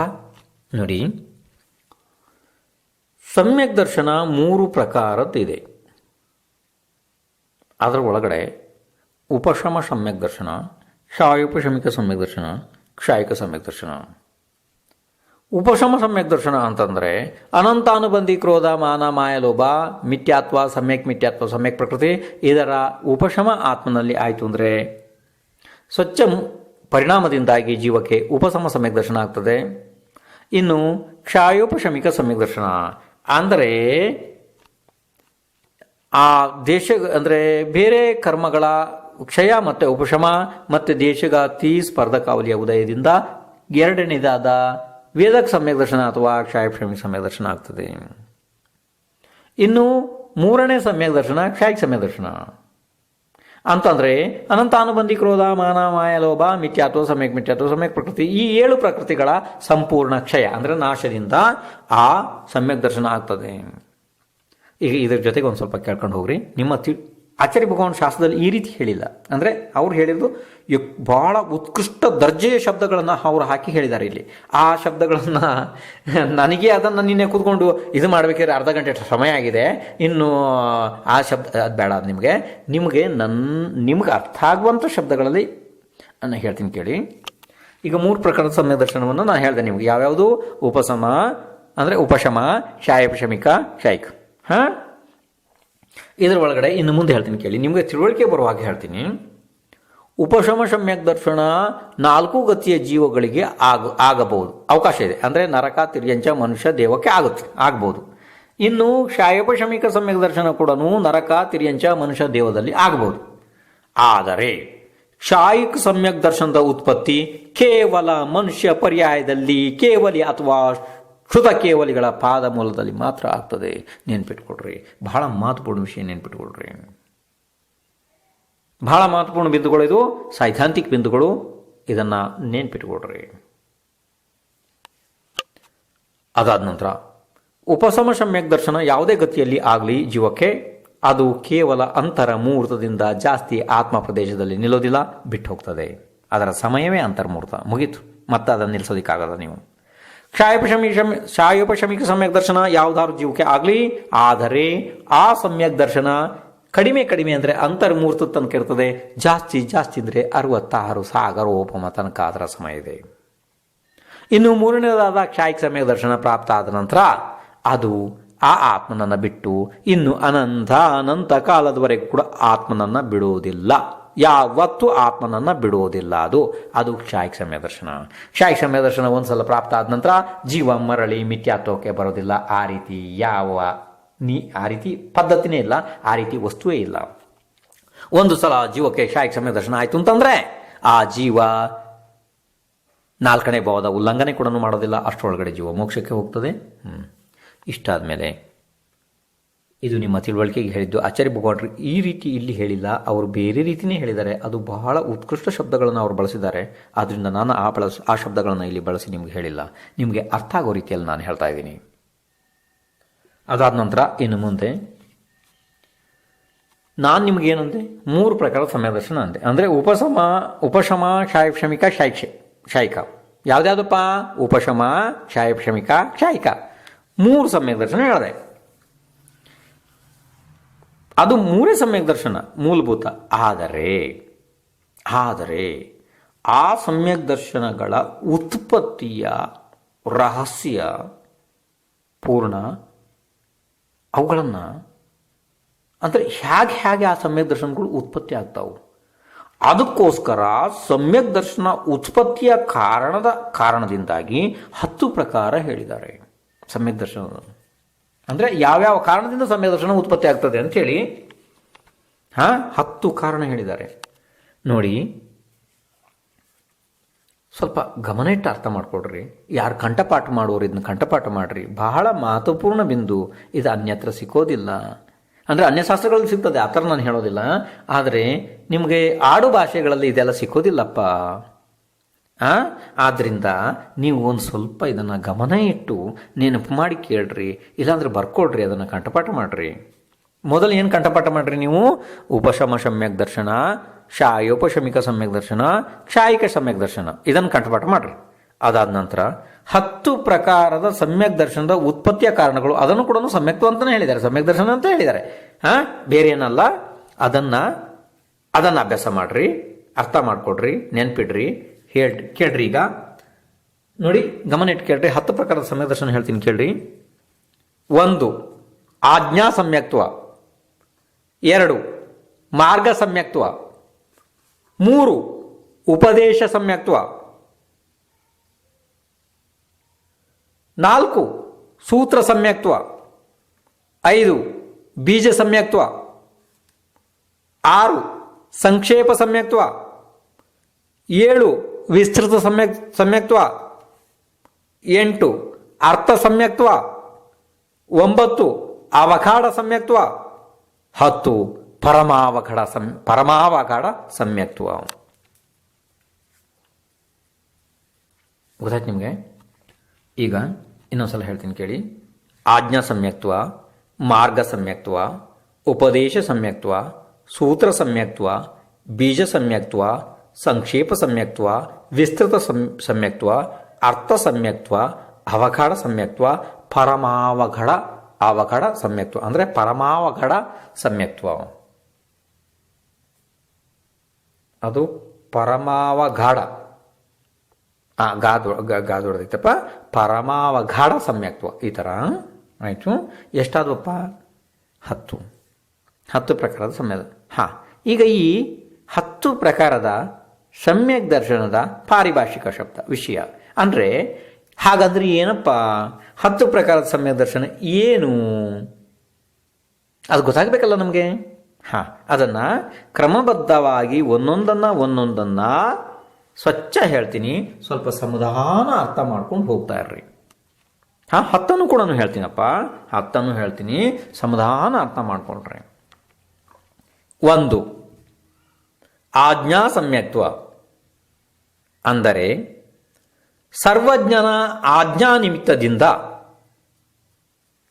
ನೋಡಿ, ಸಮ್ಯಕ್ ದರ್ಶನ 3 ಪ್ರಕಾರದ್ದಿದೆ. ಅದರ ಒಳಗಡೆ ಉಪಶಮ ಸಮ್ಯಕ್ ದರ್ಶನ, ಕ್ಷಾಯೋಪಶಮಿಕ ಸಮ್ಯಕ್ ದರ್ಶನ, ಕ್ಷಾಯಿಕ ಸಮ್ಯಕ್ ದರ್ಶನ. ಉಪಶಮ ಸಮ್ಯಕ್ ದರ್ಶನ ಅಂತಂದರೆ ಅನಂತಾನುಬಂಧಿ ಕ್ರೋಧ, ಮಾನ, ಮಾಯ, ಲೋಭ, ಮಿಥ್ಯಾತ್ವ, ಮಿಥ್ಯಾತ್ವ, ಸಮ್ಯಕ್ ಪ್ರಕೃತಿ, ಇದರ ಉಪಶಮ ಆತ್ಮನಲ್ಲಿ ಆಯಿತು ಅಂದರೆ ಸ್ವಚ್ಛ ಪರಿಣಾಮದಿಂದಾಗಿ ಜೀವಕ್ಕೆ ಉಪಶಮ ಸಮ್ಯಕ್ ದರ್ಶನ ಆಗ್ತದೆ. ಇನ್ನು ಕ್ಷಾಯೋಪಶಮಿಕ ಸಮ್ಯಕ್ ದರ್ಶನ ಅಂದರೆ ಆ ದೇಶ ಅಂದರೆ ಬೇರೆ ಕರ್ಮಗಳ ಕ್ಷಯ ಮತ್ತು ಉಪಶಮ ಮತ್ತು ದೇಶಗಾತಿ ಸ್ಪರ್ಧಕಾವಲಿಯ ಉದಯದಿಂದ ಎರಡನೇದಾದ ವೇದಕ ಸಮ್ಯಕ್ ದರ್ಶನ ಅಥವಾ ಕ್ಷಾಯೋಪಶಮಿಕ ಸಮ್ಯಕ್ ದರ್ಶನ ಆಗ್ತದೆ. ಇನ್ನು 3ನೇ ಸಮ್ಯಕ್ ದರ್ಶನ ಕ್ಷಾಯಿಕ ಸಮ್ಯಕ್ ದರ್ಶನ ಅಂತಂದರೆ ಅನಂತಾನುಬಂಧಿ ಕ್ರೋಧ, ಮಾನ, ಮಾಯ, ಲೋಭ, ಮಿಥ್ಯಾತ್ವ, ಸಮ್ಯಕ್ ಪ್ರಕೃತಿ, ಈ 7 ಪ್ರಕೃತಿಗಳ ಸಂಪೂರ್ಣ ಕ್ಷಯ ಅಂದರೆ ನಾಶದಿಂದ ಆ ಸಮ್ಯಕ್ ದರ್ಶನ ಆಗ್ತದೆ. ಈಗ ಇದ್ರ ಜೊತೆಗೆ ಒಂದು ಸ್ವಲ್ಪ ಕೇಳ್ಕೊಂಡು ಹೋಗ್ರಿ. ನಿಮ್ಮ ಆಚಾರ್ಯ ಭಗವಾನ್ ಶಾಸ್ತ್ರದಲ್ಲಿ ಈ ರೀತಿ ಹೇಳಿಲ್ಲ. ಅಂದರೆ ಅವ್ರು ಹೇಳಿದ್ದು ಭಾಳ ಉತ್ಕೃಷ್ಟ ದರ್ಜೆಯ ಶಬ್ದಗಳನ್ನು ಅವರು ಹಾಕಿ ಹೇಳಿದ್ದಾರೆ ಇಲ್ಲಿ. ಆ ಶಬ್ದಗಳನ್ನು ನನಗೆ ಅದನ್ನು ನಿನ್ನೆ ಕೂತ್ಕೊಂಡು ಇದು ಮಾಡಬೇಕಾದ್ರೆ ಅರ್ಧ ಗಂಟೆ ಸಮಯ ಆಗಿದೆ. ಇನ್ನು ಆ ಶಬ್ದ ಅದು ಬೇಡ. ನಿಮ್ಗೆ ಅರ್ಥ ಆಗುವಂಥ ಶಬ್ದಗಳಲ್ಲಿ ನಾನು ಹೇಳ್ತೀನಿ ಕೇಳಿ. ಈಗ 3 ಪ್ರಕಾರದ ಸಮ್ಯಕ್ ದರ್ಶನವನ್ನು ನಾನು ಹೇಳಿದೆ ನಿಮಗೆ. ಯಾವ್ಯಾವುದು? ಉಪಶಮ ಅಂದರೆ ಉಪಶಮ, ಕ್ಷಾಯೋಪಶಮಿಕ, ಕ್ಷಾಯಿಕ. ಇದರ ಒಳಗಡೆ ಇನ್ನು ಮುಂದೆ ಹೇಳ್ತೀನಿ ಕೇಳಿ, ನಿಮಗೆ ತಿಳುವಳಿಕೆ ಬರುವಾಗ ಹೇಳ್ತೀನಿ. ಉಪಶಮ ಸಮ್ಯಕ್ ದರ್ಶನ 4 ಗತಿಯ ಜೀವಗಳಿಗೆ ಆಗಬಹುದು, ಅವಕಾಶ ಇದೆ. ಅಂದರೆ ನರಕ, ತಿರ್ಯಂಚ, ಮನುಷ್ಯ, ದೇವಕ್ಕೆ ಆಗ್ಬೋದು. ಇನ್ನು ಕ್ಷಾಯೋಪಶಮಿಕ ಸಮ್ಯಕ್ ದರ್ಶನ ಕೂಡ ನರಕ, ತಿರ್ಯಂಚ, ಮನುಷ್ಯ, ದೇವದಲ್ಲಿ ಆಗಬಹುದು. ಆದರೆ ಕ್ಷಾಯಿಕ ಸಮ್ಯಕ್ ದರ್ಶನದ ಉತ್ಪತ್ತಿ ಕೇವಲ ಮನುಷ್ಯ ಪರ್ಯಾಯದಲ್ಲಿ ಕೇವಲಿ ಅಥವಾ ಕ್ಷುತ ಕೇವಲಿಗಳ ಪಾದ ಮೂಲದಲ್ಲಿ ಮಾತ್ರ ಆಗ್ತದೆ. ನೆನ್ಪಿಟ್ಕೊಡ್ರಿ, ಬಹಳ ಮಹತ್ವಪೂರ್ಣ ವಿಷಯ. ನೆನ್ಪಿಟ್ಕೊಡ್ರಿ, ಬಹಳ ಮಹತ್ವಪೂರ್ಣ ಬಿಂದುಗಳು, ಇದು ಸೈದ್ಧಾಂತಿಕ ಬಿಂದುಗಳು. ಇದನ್ನು ನೆನ್ಪಿಟ್ಕೊಡ್ರಿ. ಅದಾದ ನಂತರ ಉಪಶಮ ಸಮ್ಯಕ್ ದರ್ಶನ ಯಾವುದೇ ಗತಿಯಲ್ಲಿ ಆಗಲಿ ಜೀವಕ್ಕೆ ಅದು ಕೇವಲ ಅಂತರ ಮುಹೂರ್ತದಿಂದ ಜಾಸ್ತಿ ಆತ್ಮ ಪ್ರದೇಶದಲ್ಲಿ ನಿಲ್ಲೋದಿಲ್ಲ, ಬಿಟ್ಟು ಹೋಗ್ತದೆ. ಅದರ ಸಮಯವೇ ಅಂತರ್ಮುಹೂರ್ತ, ಮುಗೀತು. ಮತ್ತೆ ಅದನ್ನು ನಿಲ್ಲಿಸೋದಕ್ಕಾಗಲ್ಲ ನೀವು. ಕ್ಷಾಯೋಪಶಮಿಕ ಸಮ್ಯಕ್ ದರ್ಶನ ಯಾವುದಾದ್ರು ಜೀವಕ್ಕೆ ಆಗಲಿ, ಆದರೆ ಆ ಸಮ್ಯಕ್ ದರ್ಶನ ಕಡಿಮೆ ಅಂದರೆ ಅಂತರ್ಮೂರ್ತ ತನಕ ಇರ್ತದೆ. ಜಾಸ್ತಿ ಅಂದರೆ 66 ಸಾಗರೋಪಮ ತನಕ ಅದರ ಸಮಯ ಇದೆ. ಇನ್ನು 3ನೇದಾದ ಕ್ಷಾಯಿಕ ಸಮ್ಯಕ್ ದರ್ಶನ ಪ್ರಾಪ್ತ ಆದ ನಂತರ ಅದು ಆ ಆತ್ಮನನ್ನು ಬಿಟ್ಟು ಇನ್ನು ಅನಂತ ಕಾಲದವರೆಗೂ ಕೂಡ ಆತ್ಮನನ್ನು ಬಿಡುವುದಿಲ್ಲ. ಯಾವತ್ತೂ ಆತ್ಮನನ್ನು ಬಿಡುವುದಿಲ್ಲ. ಅದು ಕ್ಷಾಯಿಕ ಸಮ್ಯಕ್ ದರ್ಶನ. ಕ್ಷಾಯಿಕ ಸಮ್ಯಕ್ ದರ್ಶನ ಒಂದ್ಸಲ ಪ್ರಾಪ್ತ ಆದ ನಂತರ ಜೀವ ಮರಳಿ ಮಿಥ್ಯಾತ್ವಕ್ಕೆ ಬರೋದಿಲ್ಲ. ಆ ರೀತಿ ಪದ್ಧತಿನೇ ಇಲ್ಲ, ಆ ರೀತಿ ವಸ್ತುವೇ ಇಲ್ಲ. ಒಂದು ಸಲ ಜೀವಕ್ಕೆ ಕ್ಷಾಯಿಕ ಸಮ್ಯಕ್ ದರ್ಶನ ಆಯಿತು ಅಂತಂದರೆ ಆ ಜೀವ 4ನೇ ಭಾವದ ಉಲ್ಲಂಘನೆ ಕೂಡ ಮಾಡೋದಿಲ್ಲ. ಅಷ್ಟರೊಳಗಡೆ ಜೀವ ಮೋಕ್ಷಕ್ಕೆ ಹೋಗ್ತದೆ. ಇಷ್ಟಾದ ಮೇಲೆ ಇದು ನಿಮ್ಮ ತಿಳುವಳಿಕೆಗೆ ಹೇಳಿದ್ದು. ಆಚಾರ್ಯ ಭಗವಾನರು ಈ ರೀತಿ ಇಲ್ಲಿ ಹೇಳಿಲ್ಲ, ಅವರು ಬೇರೆ ರೀತಿಯೇ ಹೇಳಿದ್ದಾರೆ. ಅದು ಬಹಳ ಉತ್ಕೃಷ್ಟ ಶಬ್ದಗಳನ್ನು ಅವರು ಬಳಸಿದ್ದಾರೆ. ಆದ್ದರಿಂದ ನಾನು ಆ ಶಬ್ದಗಳನ್ನು ಇಲ್ಲಿ ಬಳಸಿ ನಿಮಗೆ ಹೇಳಿಲ್ಲ, ನಿಮಗೆ ಅರ್ಥ ಆಗೋ ರೀತಿಯಲ್ಲಿ ನಾನು ಹೇಳ್ತಾ ಇದ್ದೀನಿ. ಅದಾದ ನಂತರ ಇನ್ನು ಮುಂದೆ ನಾನು ನಿಮಗೇನಂತೆ 3 ಪ್ರಕಾರದ ಸಮ್ಯಕ್ ದರ್ಶನ ಅಂದೆ. ಅಂದರೆ ಉಪಶಮ, ಕ್ಷಾಯೋಪಶಮಿಕ, ಕ್ಷಾಯಿಕ. ಯಾವ್ದ್ಯಾವುದಪ್ಪ? ಉಪಶಮ, ಕ್ಷಾಯಶಮಿಕ, ಕ್ಷಾಯಿಕ. 3 ಸಮ್ಯಕ್ ದರ್ಶನ ಹೇಳಿದೆ. ಅದು 3 ಸಮ್ಯಕ್ ದರ್ಶನ ಮೂಲಭೂತ. ಆದರೆ ಆ ಸಮ್ಯಕ್ ದರ್ಶನಗಳ ಉತ್ಪತ್ತಿಯ ರಹಸ್ಯ ಪೂರ್ಣ, ಅವುಗಳನ್ನು ಅಂದರೆ ಹೇಗೆ ಆ ಸಮ್ಯಕ್ ದರ್ಶನಗಳು ಉತ್ಪತ್ತಿ ಆಗ್ತಾವೆ, ಅದಕ್ಕೋಸ್ಕರ ಸಮ್ಯಕ್ ದರ್ಶನ ಉತ್ಪತ್ತಿಯ ಕಾರಣದಿಂದಾಗಿ 10 ಪ್ರಕಾರ ಹೇಳಿದ್ದಾರೆ. ಸಮ್ಯಕ್ ದರ್ಶನ ಅಂದರೆ ಯಾವ್ಯಾವ ಕಾರಣದಿಂದ ಸಮ್ಯಕ್ ದರ್ಶನ ಉತ್ಪತ್ತಿ ಆಗ್ತದೆ ಅಂಥೇಳಿ 10 ಕಾರಣ ಹೇಳಿದ್ದಾರೆ. ನೋಡಿ, ಸ್ವಲ್ಪ ಗಮನ ಇಟ್ಟು ಅರ್ಥ ಮಾಡ್ಕೊಡ್ರಿ. ಯಾರು ಕಂಠಪಾಠ ಮಾಡೋರು ಇದನ್ನ ಕಂಠಪಾಠ ಮಾಡ್ರಿ. ಬಹಳ ಮಹತ್ವಪೂರ್ಣ ಬಿಂದು ಇದು. ಅನ್ಯತ್ರ ಸಿಕ್ಕೋದಿಲ್ಲ. ಅಂದರೆ ಅನ್ಯಶಾಸ್ತ್ರಗಳಲ್ಲಿ ಸಿಗ್ತದೆ, ಆ ಥರ ನಾನು ಹೇಳೋದಿಲ್ಲ. ಆದರೆ ನಿಮಗೆ ಆಡು ಭಾಷೆಗಳಲ್ಲಿ ಇದೆಲ್ಲ ಸಿಕ್ಕೋದಿಲ್ಲಪ್ಪ. ಆದ್ದರಿಂದ ನೀವು ಒಂದು ಸ್ವಲ್ಪ ಇದನ್ನು ಗಮನ ಇಟ್ಟು ನೆನಪು ಮಾಡಿ ಕೇಳ್ರಿ, ಇಲ್ಲಾಂದ್ರೆ ಬರ್ಕೊಡ್ರಿ, ಅದನ್ನು ಕಂಠಪಾಠ ಮಾಡಿರಿ. ಮೊದಲು ಏನು ಕಂಠಪಾಠ ಮಾಡಿರಿ ನೀವು? ಉಪಶಮ ಸಮ್ಯಕ್ ದರ್ಶನ, ಉಪಶಮಿಕ ಸಮ್ಯಕ್ ದರ್ಶನ, ಕ್ಷಾಯಿಕ ಸಮ್ಯಕ್ ದರ್ಶನ, ಇದನ್ನು ಕಂಠಪಾಠ ಮಾಡಿರಿ. ಅದಾದ ನಂತರ 10 ಪ್ರಕಾರದ ಸಮ್ಯಕ್ ದರ್ಶನದ ಉತ್ಪತ್ತಿಯ ಕಾರಣಗಳು, ಅದನ್ನು ಕೂಡ ಸಮ್ಯಕ್ತ್ವ ಅಂತಲೇ ಹೇಳಿದ್ದಾರೆ, ಸಮ್ಯಕ್ ದರ್ಶನ ಅಂತ ಹೇಳಿದ್ದಾರೆ. ಬೇರೆ ಏನಲ್ಲ. ಅದನ್ನು ಅಭ್ಯಾಸ ಮಾಡಿರಿ, ಅರ್ಥ ಮಾಡ್ಕೊಡ್ರಿ, ನೆನ್ಪಿಡ್ರಿ, ಕೇಳ್ರಿ. ಈಗ ನೋಡಿ, ಗಮನ ಇಟ್ಟು ಕೇಳ್ರಿ. 10 ಪ್ರಕಾರದ ಸಮ್ಯಕ್ ದರ್ಶನ ಹೇಳ್ತೀನಿ ಕೇಳ್ರಿ. 1 ಆಜ್ಞಾ ಸಮ್ಯಕ್ತ್ವ, 2 ಮಾರ್ಗ ಸಮ್ಯಕ್ತ್ವ, 3 ಉಪದೇಶ ಸಮ್ಯಕ್ತ್ವ, 4 ಸೂತ್ರ ಸಮ್ಯಕ್ತ್ವ, 5 ಬೀಜ ಸಮ್ಯಕ್ತ್ವ, 6 ಸಂಕ್ಷೇಪ ಸಮ್ಯಕ್ತ್ವ, 7 ವಿಸ್ತೃತ ಸಮ್ಯಕ್ತ್ವ, 8 ಅರ್ಥ ಸಮ್ಯಕ್ತ್ವ, 9 ಅವಘಾಡ ಸಮ್ಯಕ್ತ್ವ, 10 ಪರಮಾವಘಾಡ ಸಮ್ಯಕ್ತ್ವ. ಗೊತ್ತಾಯ್ತು ನಿಮಗೆ? ಈಗ ಇನ್ನೊಂದ್ಸಲ ಹೇಳ್ತೀನಿ ಕೇಳಿ. ಆಜ್ಞಾ ಸಮ್ಯಕ್ತ್ವ, ಮಾರ್ಗ ಸಮ್ಯಕ್ತ್ವ, ಉಪದೇಶ ಸಮ್ಯಕ್ತ್ವ, ಸೂತ್ರ ಸಮ್ಯಕ್ತ್ವ, ಬೀಜ ಸಮ್ಯಕ್ತ್ವ, ಸಂಕ್ಷೇಪ ಸಮ್ಯಕ್ತ್ವ, ವಿಸ್ತೃತ ಸಮ್ಯಕ್ತ್ವ, ಅರ್ಥ ಸಮ್ಯಕ್ತ್ವ, ಅವಘಾಡ ಸಮ್ಯಕ್ತ್ವ, ಅವಘಡ ಸಮ್ಯಕ್ತ್ವ ಅಂದರೆ ಪರಮಾವಘಡ ಸಮ್ಯಕ್ತ್ವ. ಅದು ಪರಮಾವಘಾಡ, ಗಾದೊಡ್ದೈತಪ್ಪ, ಪರಮಾವಘಾಡ ಸಮ್ಯಕ್ತ್ವ. ಈ ಥರ ಆಯಿತು. ಎಷ್ಟಾದವಪ್ಪ? 10 ಪ್ರಕಾರದ ಸಮ್ಯದ. ಈಗ ಈ 10 ಪ್ರಕಾರದ ಸಮ್ಯಕ್ ದರ್ಶನದ ಪಾರಿಭಾಷಿಕ ಶಬ್ದ ವಿಷಯ ಅಂದರೆ, ಹಾಗಾದ್ರೆ ಏನಪ್ಪ 10 ಪ್ರಕಾರದ ಸಮ್ಯಕ್ ದರ್ಶನ ಏನು? ಅದು ಗೊತ್ತಾಗಬೇಕಲ್ಲ ನಮಗೆ. ಅದನ್ನು ಕ್ರಮಬದ್ಧವಾಗಿ ಒಂದೊಂದನ್ನು ಸ್ವಚ್ಛ ಹೇಳ್ತೀನಿ. ಸ್ವಲ್ಪ ಸಮಾಧಾನ ಅರ್ಥ ಮಾಡ್ಕೊಂಡು ಹೋಗ್ತಾ ಇರ್ರಿ. 10 ಕೂಡ ಹೇಳ್ತೀನಪ್ಪ, 10 ಹೇಳ್ತೀನಿ, ಸಮಾಧಾನ ಅರ್ಥ ಮಾಡ್ಕೊಂಡ್ರೆ. 1 ಆಜ್ಞಾ ಸಮ್ಯಕ್ತ್ವ ಅಂದರೆ ಸರ್ವಜ್ಞನ ಆಜ್ಞಾ ನಿಮಿತ್ತದಿಂದ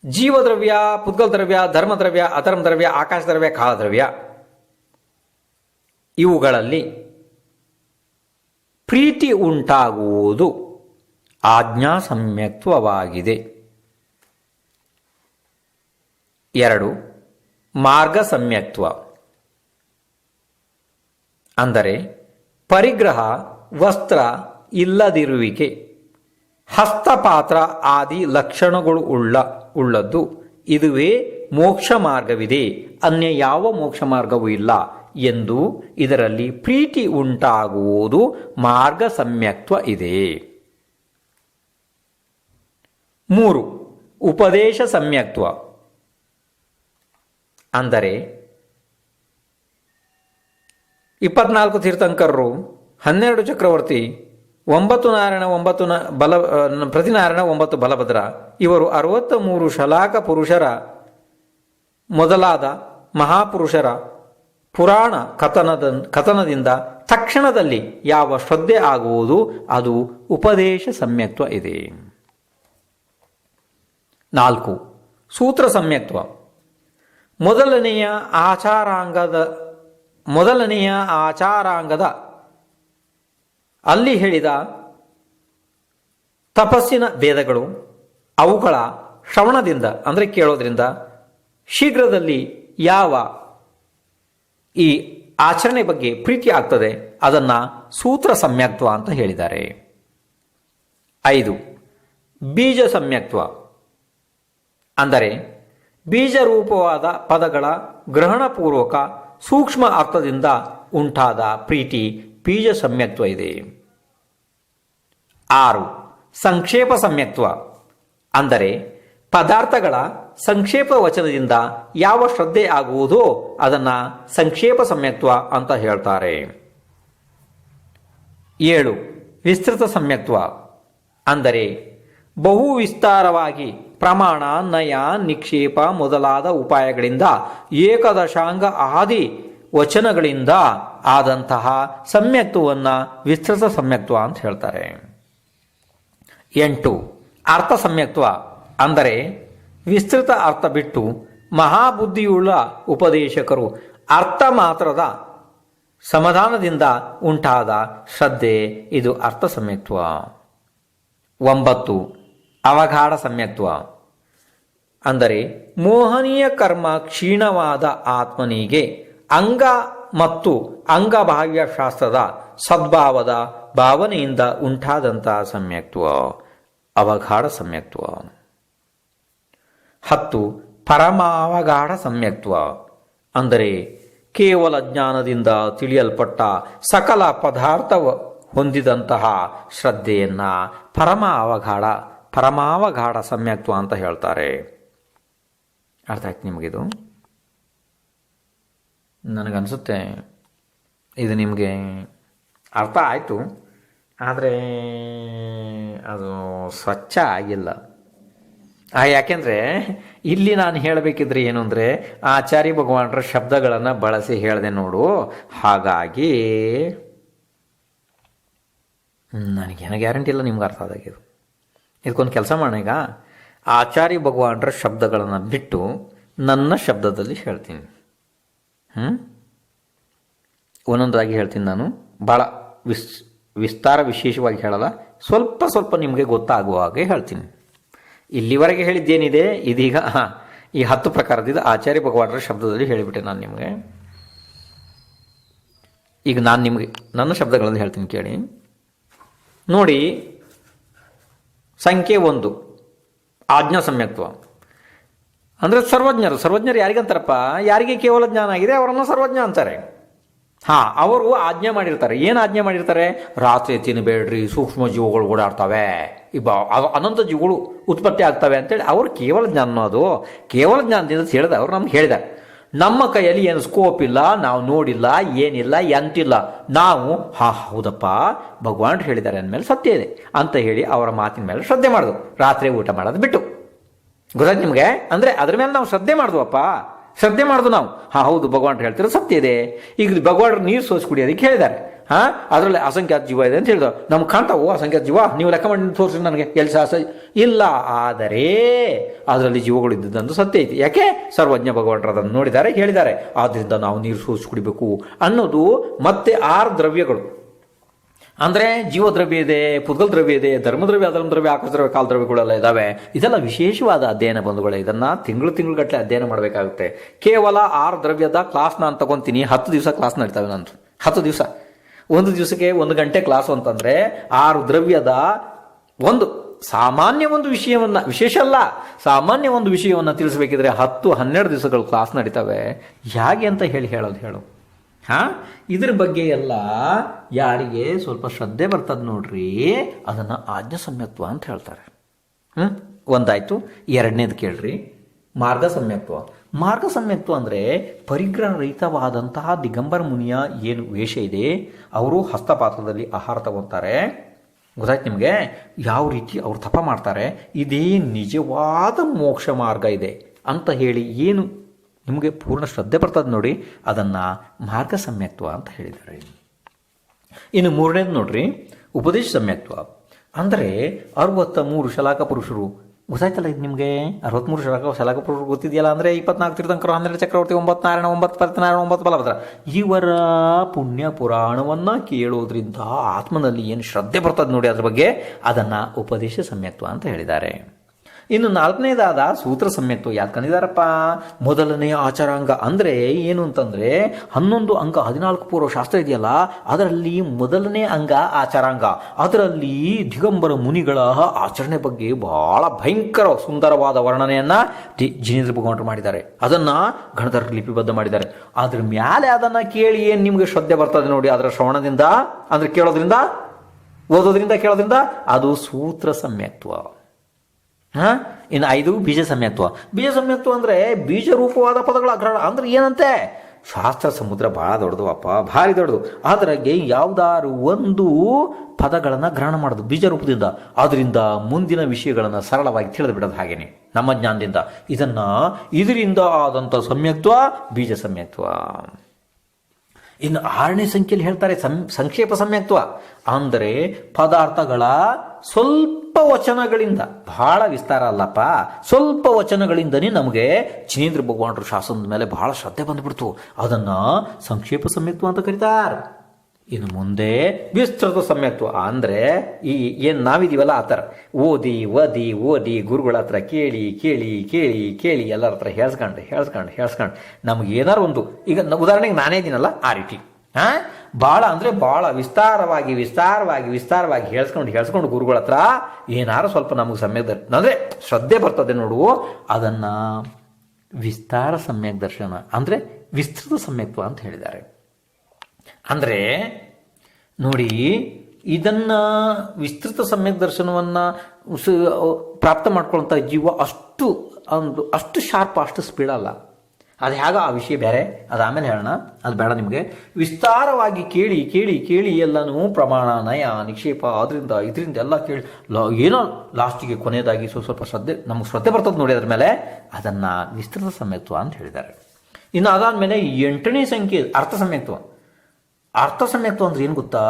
ಜೀವದ್ರವ್ಯ, ಪುದ್ಗಲದ್ರವ್ಯ, ಧರ್ಮದ್ರವ್ಯ, ಅಧರ್ಮದ್ರವ್ಯ, ಆಕಾಶದ್ರವ್ಯ, ಕಾಲದ್ರವ್ಯ ಇವುಗಳಲ್ಲಿ ಪ್ರೀತಿ ಉಂಟಾಗುವುದು ಆಜ್ಞಾ ಸಮ್ಯಕ್ತ್ವವಾಗಿದೆ. 2 ಮಾರ್ಗ ಸಮ್ಯಕ್ತ್ವ ಅಂದರೆ ಪರಿಗ್ರಹ, ವಸ್ತ್ರ ಇಲ್ಲದಿರುವಿಕೆ, ಹಸ್ತಪಾತ್ರ ಆದಿ ಲಕ್ಷಣಗಳು ಉಳ್ಳದ್ದು. ಇದುವೇ ಮೋಕ್ಷ ಮಾರ್ಗವಿದೆ, ಅನ್ಯ ಯಾವ ಮೋಕ್ಷ ಮಾರ್ಗವೂ ಇಲ್ಲ ಎಂದು ಇದರಲ್ಲಿ ಪ್ರೀತಿ ಉಂಟಾಗುವುದು ಮಾರ್ಗ ಸಮ್ಯಕ್ತ್ವ ಇದೆ. 3 ಉಪದೇಶ ಸಮ್ಯಕ್ತ್ವ ಅಂದರೆ 24 ತೀರ್ಥಂಕರರು, 12 ಚಕ್ರವರ್ತಿ, 9 ನಾರಾಯಣ, 9 ಪ್ರತಿನಾರಾಯಣ, 9 ಬಲಭದ್ರ, ಇವರು 63 ಶಲಾಕ ಪುರುಷರ ಮೊದಲಾದ ಮಹಾಪುರುಷರ ಪುರಾಣ ಕಥನದಿಂದ ತಕ್ಷಣದಲ್ಲಿ ಯಾವ ಶ್ರದ್ಧೆ ಆಗುವುದು ಅದು ಉಪದೇಶ ಸಮ್ಯಕ್ತ್ವ ಇದೆ. 4 ಸೂತ್ರ ಸಮ್ಯಕ್ತ್ವ ಮೊದಲನೆಯ ಆಚಾರಾಂಗದ ಅಲ್ಲಿ ಹೇಳಿದ ತಪಸ್ಸಿನ ಭೇದಗಳು, ಅವುಗಳ ಶ್ರವಣದಿಂದ ಅಂದರೆ ಕೇಳೋದ್ರಿಂದ ಶೀಘ್ರದಲ್ಲಿ ಯಾವ ಈ ಆಚರಣೆ ಬಗ್ಗೆ ಪ್ರೀತಿ ಆಗ್ತದೆ ಅದನ್ನು ಸೂತ್ರ ಸಮ್ಯಕ್ತ್ವ ಅಂತ ಹೇಳಿದ್ದಾರೆ. 5 ಬೀಜ ಸಮ್ಯಕ್ತ್ವ ಅಂದರೆ ಬೀಜರೂಪವಾದ ಪದಗಳ ಗ್ರಹಣಪೂರ್ವಕ ಸೂಕ್ಷ್ಮ ಅರ್ಥದಿಂದ ಉಂಟಾದ ಪ್ರೀತಿ ಬೀಜ ಸಮ್ಯಕ್ತ್ವ ಇದೆ. 6 ಸಂಕ್ಷೇಪ ಸಮ್ಯಕ್ತ್ವ ಅಂದರೆ ಪದಾರ್ಥಗಳ ಸಂಕ್ಷೇಪ ವಚನದಿಂದ ಯಾವ ಶ್ರದ್ಧೆ ಆಗುವುದೋ ಅದನ್ನು ಸಂಕ್ಷೇಪ ಸಮ್ಯಕ್ತ್ವ ಅಂತ ಹೇಳ್ತಾರೆ. 7 ವಿಸ್ತೃತ ಸಮ್ಯಕ್ತ್ವ ಅಂದರೆ ಬಹು ವಿಸ್ತಾರವಾಗಿ ಪ್ರಮಾಣ, ನಯ, ನಿಕ್ಷೇಪ ಮೊದಲಾದ ಉಪಾಯಗಳಿಂದ ಏಕದಶಾಂಗ ಆದಿ ವಚನಗಳಿಂದ ಆದಂತಹ ಸಮ್ಯಕ್ತ್ವವನ್ನು ವಿಸ್ತೃತ ಸಮ್ಯಕ್ತ್ವ ಅಂತ ಹೇಳ್ತಾರೆ. 8 ಅರ್ಥ ಸಮ್ಯಕ್ತ್ವ ಅಂದರೆ ವಿಸ್ತೃತ ಅರ್ಥ ಬಿಟ್ಟು ಮಹಾಬುದ್ಧಿಯುಳ್ಳ ಉಪದೇಶಕರು ಅರ್ಥ ಮಾತ್ರದ ಸಮಾಧಾನದಿಂದ ಉಂಟಾದ ಶ್ರದ್ಧೆ, ಇದು ಅರ್ಥ ಸಮ್ಯಕ್ತ್ವ. 9 ಅವಘಾಡ ಸಮ್ಯಕ್ತ್ವ ಅಂದರೆ ಮೋಹನೀಯ ಕರ್ಮ ಕ್ಷೀಣವಾದ ಆತ್ಮನಿಗೆ ಅಂಗ ಮತ್ತು ಅಂಗಬಾಹ್ಯ ಶಾಸ್ತ್ರದ ಸದ್ಭಾವದ ಭಾವನೆಯಿಂದ ಉಂಟಾದಂತಹ ಸಮ್ಯಕ್ತ್ವ ಅವಘಾಡ ಸಮ್ಯಕ್ತ್ವ. 10 ಪರಮಾವಗಾಢ ಸಮ್ಯಕ್ತ್ವ ಅಂದರೆ ಕೇವಲ ಜ್ಞಾನದಿಂದ ತಿಳಿಯಲ್ಪಟ್ಟ ಸಕಲ ಪದಾರ್ಥ ಹೊಂದಿದಂತಹ ಶ್ರದ್ಧೆಯನ್ನು ಪರಮಾವಗಾಢ ಸಮ್ಯಕ್ತ್ವ ಅಂತ ಹೇಳ್ತಾರೆ. ಅರ್ಥ ಆಯ್ತು ನಿಮಗಿದು? ನನಗನ್ಸುತ್ತೆ ಇದು ನಿಮಗೆ ಅರ್ಥ ಆಯಿತು, ಆದರೆ ಅದು ಸ್ವಚ್ಛ ಆಗಿಲ್ಲ. ಯಾಕೆಂದರೆ ಇಲ್ಲಿ ನಾನು ಹೇಳಬೇಕಿದ್ರೆ ಏನು ಅಂದರೆ ಆಚಾರ್ಯ ಭಗವಾನರ ಶಬ್ದಗಳನ್ನು ಬಳಸಿ ಹೇಳಿದೆ ನೋಡು, ಹಾಗಾಗಿ ನನಗೇನೋ ಗ್ಯಾರಂಟಿ ಇಲ್ಲ ನಿಮ್ಗೆ ಅರ್ಥ ಆದಾಗಿದು. ಇದಕ್ಕೊಂದು ಕೆಲಸ ಮಾಡೋಣ, ಈಗ ಆಚಾರ್ಯ ಭಗವಾನರ ಶಬ್ದಗಳನ್ನು ಬಿಟ್ಟು ನನ್ನ ಶಬ್ದದಲ್ಲಿ ಹೇಳ್ತೀನಿ. ಒಂದೊಂದಾಗಿ ಹೇಳ್ತೀನಿ. ನಾನು ಭಾಳ ವಿಸ್ತಾರ ವಿಶೇಷವಾಗಿ ಹೇಳಲ್ಲ, ಸ್ವಲ್ಪ ಸ್ವಲ್ಪ ನಿಮಗೆ ಗೊತ್ತಾಗುವ ಹಾಗೆ ಹೇಳ್ತೀನಿ. ಇಲ್ಲಿವರೆಗೆ ಹೇಳಿದ್ದೇನಿದೆ ಇದೀಗ ಈ 10 ಪ್ರಕಾರದಿಂದ ಆಚಾರ್ಯ ಭಗವಾನರ ಶಬ್ದದಲ್ಲಿ ಹೇಳಿಬಿಟ್ಟೆ ನಾನು ನಿಮಗೆ. ಈಗ ನಾನು ನಿಮಗೆ ನನ್ನ ಶಬ್ದಗಳನ್ನು ಹೇಳ್ತೀನಿ ಕೇಳಿ ನೋಡಿ. ಸಂಖ್ಯೆ 1 ಆಜ್ಞಾ ಸಮ್ಯಕ್ತ್ವ ಅಂದರೆ ಸರ್ವಜ್ಞರು ಯಾರಿಗಂತಾರಪ್ಪ? ಯಾರಿಗೆ ಕೇವಲ ಜ್ಞಾನ ಆಗಿದೆ ಅವರನ್ನು ಸರ್ವಜ್ಞ ಅಂತಾರೆ. ಅವರು ಆಜ್ಞೆ ಮಾಡಿರ್ತಾರೆ. ಏನು ಆಜ್ಞೆ ಮಾಡಿರ್ತಾರೆ? ರಾತ್ರಿ ತಿನ್ನಬೇಡ್ರಿ, ಸೂಕ್ಷ್ಮ ಜೀವಗಳು ಓಡಾಡ್ತವೆ, ಅನಂತ ಜೀವಗಳು ಉತ್ಪತ್ತಿ ಆಗ್ತವೆ ಅಂತೇಳಿ ಅವರು ಕೇವಲ ಜ್ಞಾನ, ಅದು ಕೇವಲ ಜ್ಞಾನದಿಂದ ಹೇಳಿದ ಅವರು ನಮ್ಗೆ ಹೇಳಿದ್ದಾರೆ. ನಮ್ಮ ಕೈಯಲ್ಲಿ ಏನು ಸ್ಕೋಪ್ ಇಲ್ಲ, ನಾವು ನೋಡಿಲ್ಲ, ಏನಿಲ್ಲ, ಎಂತಿಲ್ಲ. ನಾವು ಹೌದಪ್ಪ ಭಗವಾನ್ ಹೇಳಿದ್ದಾರೆ ಅಂದಮೇಲೆ ಸತ್ಯ ಇದೆ ಅಂತ ಹೇಳಿ ಅವರ ಮಾತಿನ ಮೇಲೆ ಶ್ರದ್ಧೆ ಮಾಡೋದು. ರಾತ್ರಿ ಊಟ ಮಾಡೋದು ಬಿಟ್ಟು, ಗೊತ್ತಾಯ್ತು ನಿಮಗೆ? ಅಂದರೆ ಅದ್ರ ಮೇಲೆ ನಾವು ಶ್ರದ್ಧೆ ಮಾಡಿದ್ವಪ್ಪ, ಶ್ರದ್ಧೆ ಮಾಡೋದು ನಾವು. ಹೌದು ಭಗವಾನ್ ಹೇಳ್ತಿರೋ ಸತ್ಯ ಇದೆ. ಈಗ ಭಗವಾನ್ ನೀರು ಸೋಸಿ ಕುಡಿಯೋದಕ್ಕೆ ಹೇಳಿದ್ದಾರೆ. ಅದರಲ್ಲಿ ಅಸಂಖ್ಯಾತ ಜೀವ ಇದೆ ಅಂತ ಹೇಳಿದ್ರು. ನಮ್ಗೆ ಕಾಣ್ತಾವೋ ಅಸಂಖ್ಯಾತ ಜೀವ? ನೀವು ಲೆಕ್ಕ ಮಾಡಿ ತೋರಿಸಿ ನನಗೆ ಎಲ್ಲಿ ಇಲ್ಲ. ಆದರೆ ಅದರಲ್ಲಿ ಜೀವಗಳು ಇದ್ದದ್ದು ಸತ್ಯ ಐತಿ. ಯಾಕೆ? ಸರ್ವಜ್ಞ ಭಗವಂತರು ಅದನ್ನು ನೋಡಿದ್ದಾರೆ, ಹೇಳಿದ್ದಾರೆ. ಆದ್ದರಿಂದ ನಾವು ನೀರು ಸೋಸಿ ಕುಡಿಬೇಕು ಅನ್ನೋದು. ಮತ್ತೆ 6 ದ್ರವ್ಯಗಳು ಅಂದರೆ ಜೀವದ್ರವ್ಯ ಇದೆ, ಪುದ್ಗಲ ದ್ರವ್ಯ ಇದೆ, ಧರ್ಮದ್ರವ್ಯ, ಅಧರ್ಮದ್ರವ್ಯ, ಆಕಾಶದ್ರವ್ಯ, ಕಾಲದ್ರವ್ಯಗಳೆಲ್ಲ ಇದ್ದಾವೆ. ಇದೆಲ್ಲ ವಿಶೇಷವಾದ ಅಧ್ಯಯನ ಬಂಧುಗಳೇ. ಇದನ್ನು ತಿಂಗಳುಗಟ್ಟಲೆ ಅಧ್ಯಯನ ಮಾಡಬೇಕಾಗುತ್ತೆ. ಕೇವಲ 6 ದ್ರವ್ಯದ ಕ್ಲಾಸ್ ನಾನು ತಗೊತೀನಿ. 10 ದಿವಸ ಕ್ಲಾಸ್ ನಡೀತವೆ ನಂದು. 10 ದಿವಸ, ಒಂದು ದಿವಸಕ್ಕೆ 1 ಗಂಟೆ ಕ್ಲಾಸು ಅಂತಂದರೆ 6 ದ್ರವ್ಯದ ಒಂದು ಸಾಮಾನ್ಯ ಒಂದು ವಿಷಯವನ್ನು, ವಿಶೇಷ ಅಲ್ಲ, ಸಾಮಾನ್ಯ ಒಂದು ವಿಷಯವನ್ನು ತಿಳಿಸಬೇಕಿದ್ರೆ 10-12 ದಿವಸಗಳು ಕ್ಲಾಸ್ ನಡೀತವೆ. ಹೇಗೆ ಅಂತ ಹೇಳು. ಇದ್ರ ಬಗ್ಗೆ ಎಲ್ಲ ಯಾರಿಗೆ ಸ್ವಲ್ಪ ಶ್ರದ್ಧೆ ಬರ್ತದೆ ನೋಡ್ರಿ, ಅದನ್ನು ಆಜ್ಞಾ ಸಮ್ಯಕ್ತ್ವ ಅಂತ ಹೇಳ್ತಾರೆ. ಒಂದಾಯ್ತು. 2ನೇದು ಕೇಳ್ರಿ, ಮಾರ್ಗ ಸಮ್ಯಕ್ತ್ವ. ಮಾರ್ಗ ಸಮ್ಯಕ್ತ್ವ ಅಂದರೆ ಪರಿಗ್ರಹ ರಹಿತವಾದಂತಹ ದಿಗಂಬರ ಮುನಿಯ ಏನು ವೇಷ ಇದೆ, ಅವರು ಹಸ್ತಪಾತ್ರದಲ್ಲಿ ಆಹಾರ ತಗೊತಾರೆ. ಗೊತ್ತಾಯ್ತು ನಿಮಗೆ? ಯಾವ ರೀತಿ ಅವರು ತಪ ಮಾಡ್ತಾರೆ, ಇದೇ ನಿಜವಾದ ಮೋಕ್ಷ ಮಾರ್ಗ ಇದೆ ಅಂತ ಹೇಳಿ ಏನು ನಿಮಗೆ ಪೂರ್ಣ ಶ್ರದ್ಧೆ ಬರ್ತದೆ ನೋಡಿ, ಅದನ್ನು ಮಾರ್ಗ ಸಮ್ಯಕ್ತ್ವ ಅಂತ ಹೇಳಿದ್ದಾರೆ. ಇನ್ನು 3ನೇದು ನೋಡ್ರಿ, ಉಪದೇಶ ಸಮ್ಯಕ್ತ್ವ. ಅಂದರೆ 63 ಶಲಾಕ ಪುರುಷರು ಗೊತ್ತಾಯ್ತಲ್ಲ ಇದು ನಿಮಗೆ 63 ಶಲಾಕಪುರ ಗೊತ್ತಿದೆಯಲ್ಲ, ಅಂದರೆ 24 ತೀರ್ಥಂಕರು, 12 ಚಕ್ರವರ್ತಿ, 9 ನಾರಾಯಣ, 9 ಸತ್ಯನಾರಾಯಣ, 9 ಬಲಭದ್ರ, ಇವರ ಪುಣ್ಯ ಪುರಾಣವನ್ನು ಕೇಳೋದ್ರಿಂದ ಆತ್ಮನಲ್ಲಿ ಏನು ಶ್ರದ್ಧೆ ಬರ್ತದೆ ನೋಡಿ ಅದ್ರ ಬಗ್ಗೆ, ಅದನ್ನು ಉಪದೇಶ ಸಮ್ಯಕ್ತ್ವ ಅಂತ ಹೇಳಿದ್ದಾರೆ. ಇನ್ನು 4ನೇದಾದ ಸೂತ್ರ ಸಮ್ಯಕ್ತ್ವ ಯಾಕೆ ಕಂಡಿದ್ದಾರಪ್ಪ? ಮೊದಲನೆಯ ಆಚಾರಾಂಗ ಅಂದರೆ ಏನು ಅಂತಂದರೆ 11 ಅಂಗ 14 ಪೂರ್ವ ಶಾಸ್ತ್ರ ಇದೆಯಲ್ಲ, ಅದರಲ್ಲಿ ಮೊದಲನೇ ಅಂಗ ಆಚಾರಾಂಗ. ಅದರಲ್ಲಿ ದಿಗಂಬರ ಮುನಿಗಳ ಆಚರಣೆ ಬಗ್ಗೆ ಬಹಳ ಭಯಂಕರ ಸುಂದರವಾದ ವರ್ಣನೆಯನ್ನು ಜಿನೇಂದ್ರ ಭಗವಂತರು ಮಾಡಿದ್ದಾರೆ. ಅದನ್ನು ಗಣಧರ ಲಿಪಿಬದ್ಧ ಮಾಡಿದ್ದಾರೆ. ಅದ್ರ ಮೇಲೆ ಅದನ್ನು ಕೇಳಿ ಏನು ನಿಮಗೆ ಶ್ರದ್ಧೆ ಬರ್ತದೆ ನೋಡಿ, ಅದರ ಶ್ರವಣದಿಂದ ಅಂದರೆ ಕೇಳೋದ್ರಿಂದ, ಓದೋದ್ರಿಂದ, ಕೇಳೋದ್ರಿಂದ, ಅದು ಸೂತ್ರ ಸಮ್ಯಕ್ತ್ವ. ಇನ್ನು 5 ಬೀಜ ಸಮ್ಯಕ್ತ್ವ. ಬೀಜ ಸಮ್ಯಕ್ತ್ವ ಅಂದರೆ ಬೀಜ ರೂಪವಾದ ಪದಗಳ ಗ್ರಹಣ ಅಂದರೆ ಏನಂತೆ? ಶಾಸ್ತ್ರ ಸಮುದ್ರ ಭಾಳ ದೊಡ್ಡದು ಅಪ್ಪ, ಭಾರಿ ದೊಡ್ಡದು. ಅದ್ರಾಗೆ ಯಾವುದಾದ್ರು ಒಂದು ಪದಗಳನ್ನು ಗ್ರಹಣ ಮಾಡೋದು ಬೀಜ ರೂಪದಿಂದ, ಅದರಿಂದ ಮುಂದಿನ ವಿಷಯಗಳನ್ನು ಸರಳವಾಗಿ ತಿಳಿದು ಬಿಡೋದು ಹಾಗೇನೆ ನಮ್ಮ ಜ್ಞಾನದಿಂದ. ಇದರಿಂದ ಆದಂಥ ಸಮ್ಯಕ್ತ್ವ ಬೀಜ ಸಮ್ಯಕ್ತ್ವ. ಇನ್ನು 6ನೇ ಸಂಖ್ಯೆಯಲ್ಲಿ ಹೇಳ್ತಾರೆ ಸಂಕ್ಷೇಪ ಸಮ್ಯಕ್ತ್ವ ಅಂದರೆ ಪದಾರ್ಥಗಳ ಸ್ವಲ್ಪ ವಚನಗಳಿಂದ, ಬಹಳ ವಿಸ್ತಾರ ಅಲ್ಲಪ್ಪ, ಸ್ವಲ್ಪ ವಚನಗಳಿಂದನೇ ನಮಗೆ ಜಿನೇಂದ್ರ ಭಗವಾನರ ಶಾಸನದ ಮೇಲೆ ಬಹಳ ಶ್ರದ್ಧೆ ಬಂದುಬಿಡ್ತು. ಅದನ್ನು ಸಂಕ್ಷೇಪ ಸಮ್ಯಕ್ತ್ವ ಅಂತ ಕರೀತಾರೆ. ಇನ್ನು ಮುಂದೆ ವಿಸ್ತೃತ ಸಮ್ಯಕ್ತ್ವ ಅಂದರೆ ಈ ಏನು ನಾವಿದೀವಲ್ಲ ಆ ಥರ ಓದಿ ಓದಿ ಓದಿ ಗುರುಗಳ ಹತ್ರ ಕೇಳಿ ಕೇಳಿ ಕೇಳಿ ಕೇಳಿ ಎಲ್ಲರ ಹತ್ರ ಹೇಳ್ಸ್ಕೊಂಡು ನಮ್ಗೆ ಏನಾರು ಒಂದು, ಈಗ ಉದಾಹರಣೆಗೆ ನಾನೇ ಇದ್ದೀನಲ್ಲ ಆ ರೀತಿ ಭಾಳ ಅಂದರೆ ಭಾಳ ವಿಸ್ತಾರವಾಗಿ ಹೇಳ್ಸ್ಕೊಂಡು ಗುರುಗಳ ಹತ್ರ ಏನಾರು ಸ್ವಲ್ಪ ನಮಗೆ ಸಮ್ಯಕ್ ಅಂದರೆ ಶ್ರದ್ಧೆ ಬರ್ತದೆ ನೋಡು, ಅದನ್ನು ವಿಸ್ತಾರ ಸಮ್ಯಕ್ ದರ್ಶನ ಅಂದರೆ ವಿಸ್ತೃತ ಸಮ್ಯಕ್ತ್ವ ಅಂತ ಹೇಳಿದ್ದಾರೆ. ಅಂದರೆ ನೋಡಿ, ಇದನ್ನು ವಿಸ್ತೃತ ಸಮ್ಯಕ್ ದರ್ಶನವನ್ನು ಪ್ರಾಪ್ತ ಮಾಡ್ಕೊಳ್ಳೋಂಥ ಜೀವ ಅಷ್ಟು ಶಾರ್ಪ್, ಅಷ್ಟು ಸ್ಪೀಡ್ ಅಲ್ಲ. ಅದು ಹೇಗ ಆ ವಿಷಯ ಬೇರೆ, ಅದು ಆಮೇಲೆ ಹೇಳೋಣ, ಅದು ಬೇಡ ನಿಮಗೆ. ವಿಸ್ತಾರವಾಗಿ ಕೇಳಿ ಕೇಳಿ ಕೇಳಿ ಎಲ್ಲನೂ ಪ್ರಮಾಣ, ನಯ, ನಿಕ್ಷೇಪ, ಇದರಿಂದ ಎಲ್ಲ ಕೇಳಿ ಏನೋ ಲಾಸ್ಟಿಗೆ ಕೊನೆಯದಾಗಿ ಸ್ವಲ್ಪ ನಮಗೆ ಶ್ರದ್ಧೆ ಬರ್ತದೆ ನೋಡಿ ಅದ್ರ ಮೇಲೆ, ಅದನ್ನು ವಿಸ್ತೃತ ಸಮ್ಯಕ್ತ್ವ ಅಂತ ಹೇಳಿದ್ದಾರೆ. ಇನ್ನು ಅದಾದಮೇಲೆ 8ನೇ ಸಂಖ್ಯೆ ಅರ್ಥ ಸಮ್ಯಕ್ತ್ವ. ಅರ್ಥ ಸಮ್ಯಕ್ತ್ವ ಅಂದ್ರೆ ಏನು ಗೊತ್ತಾ?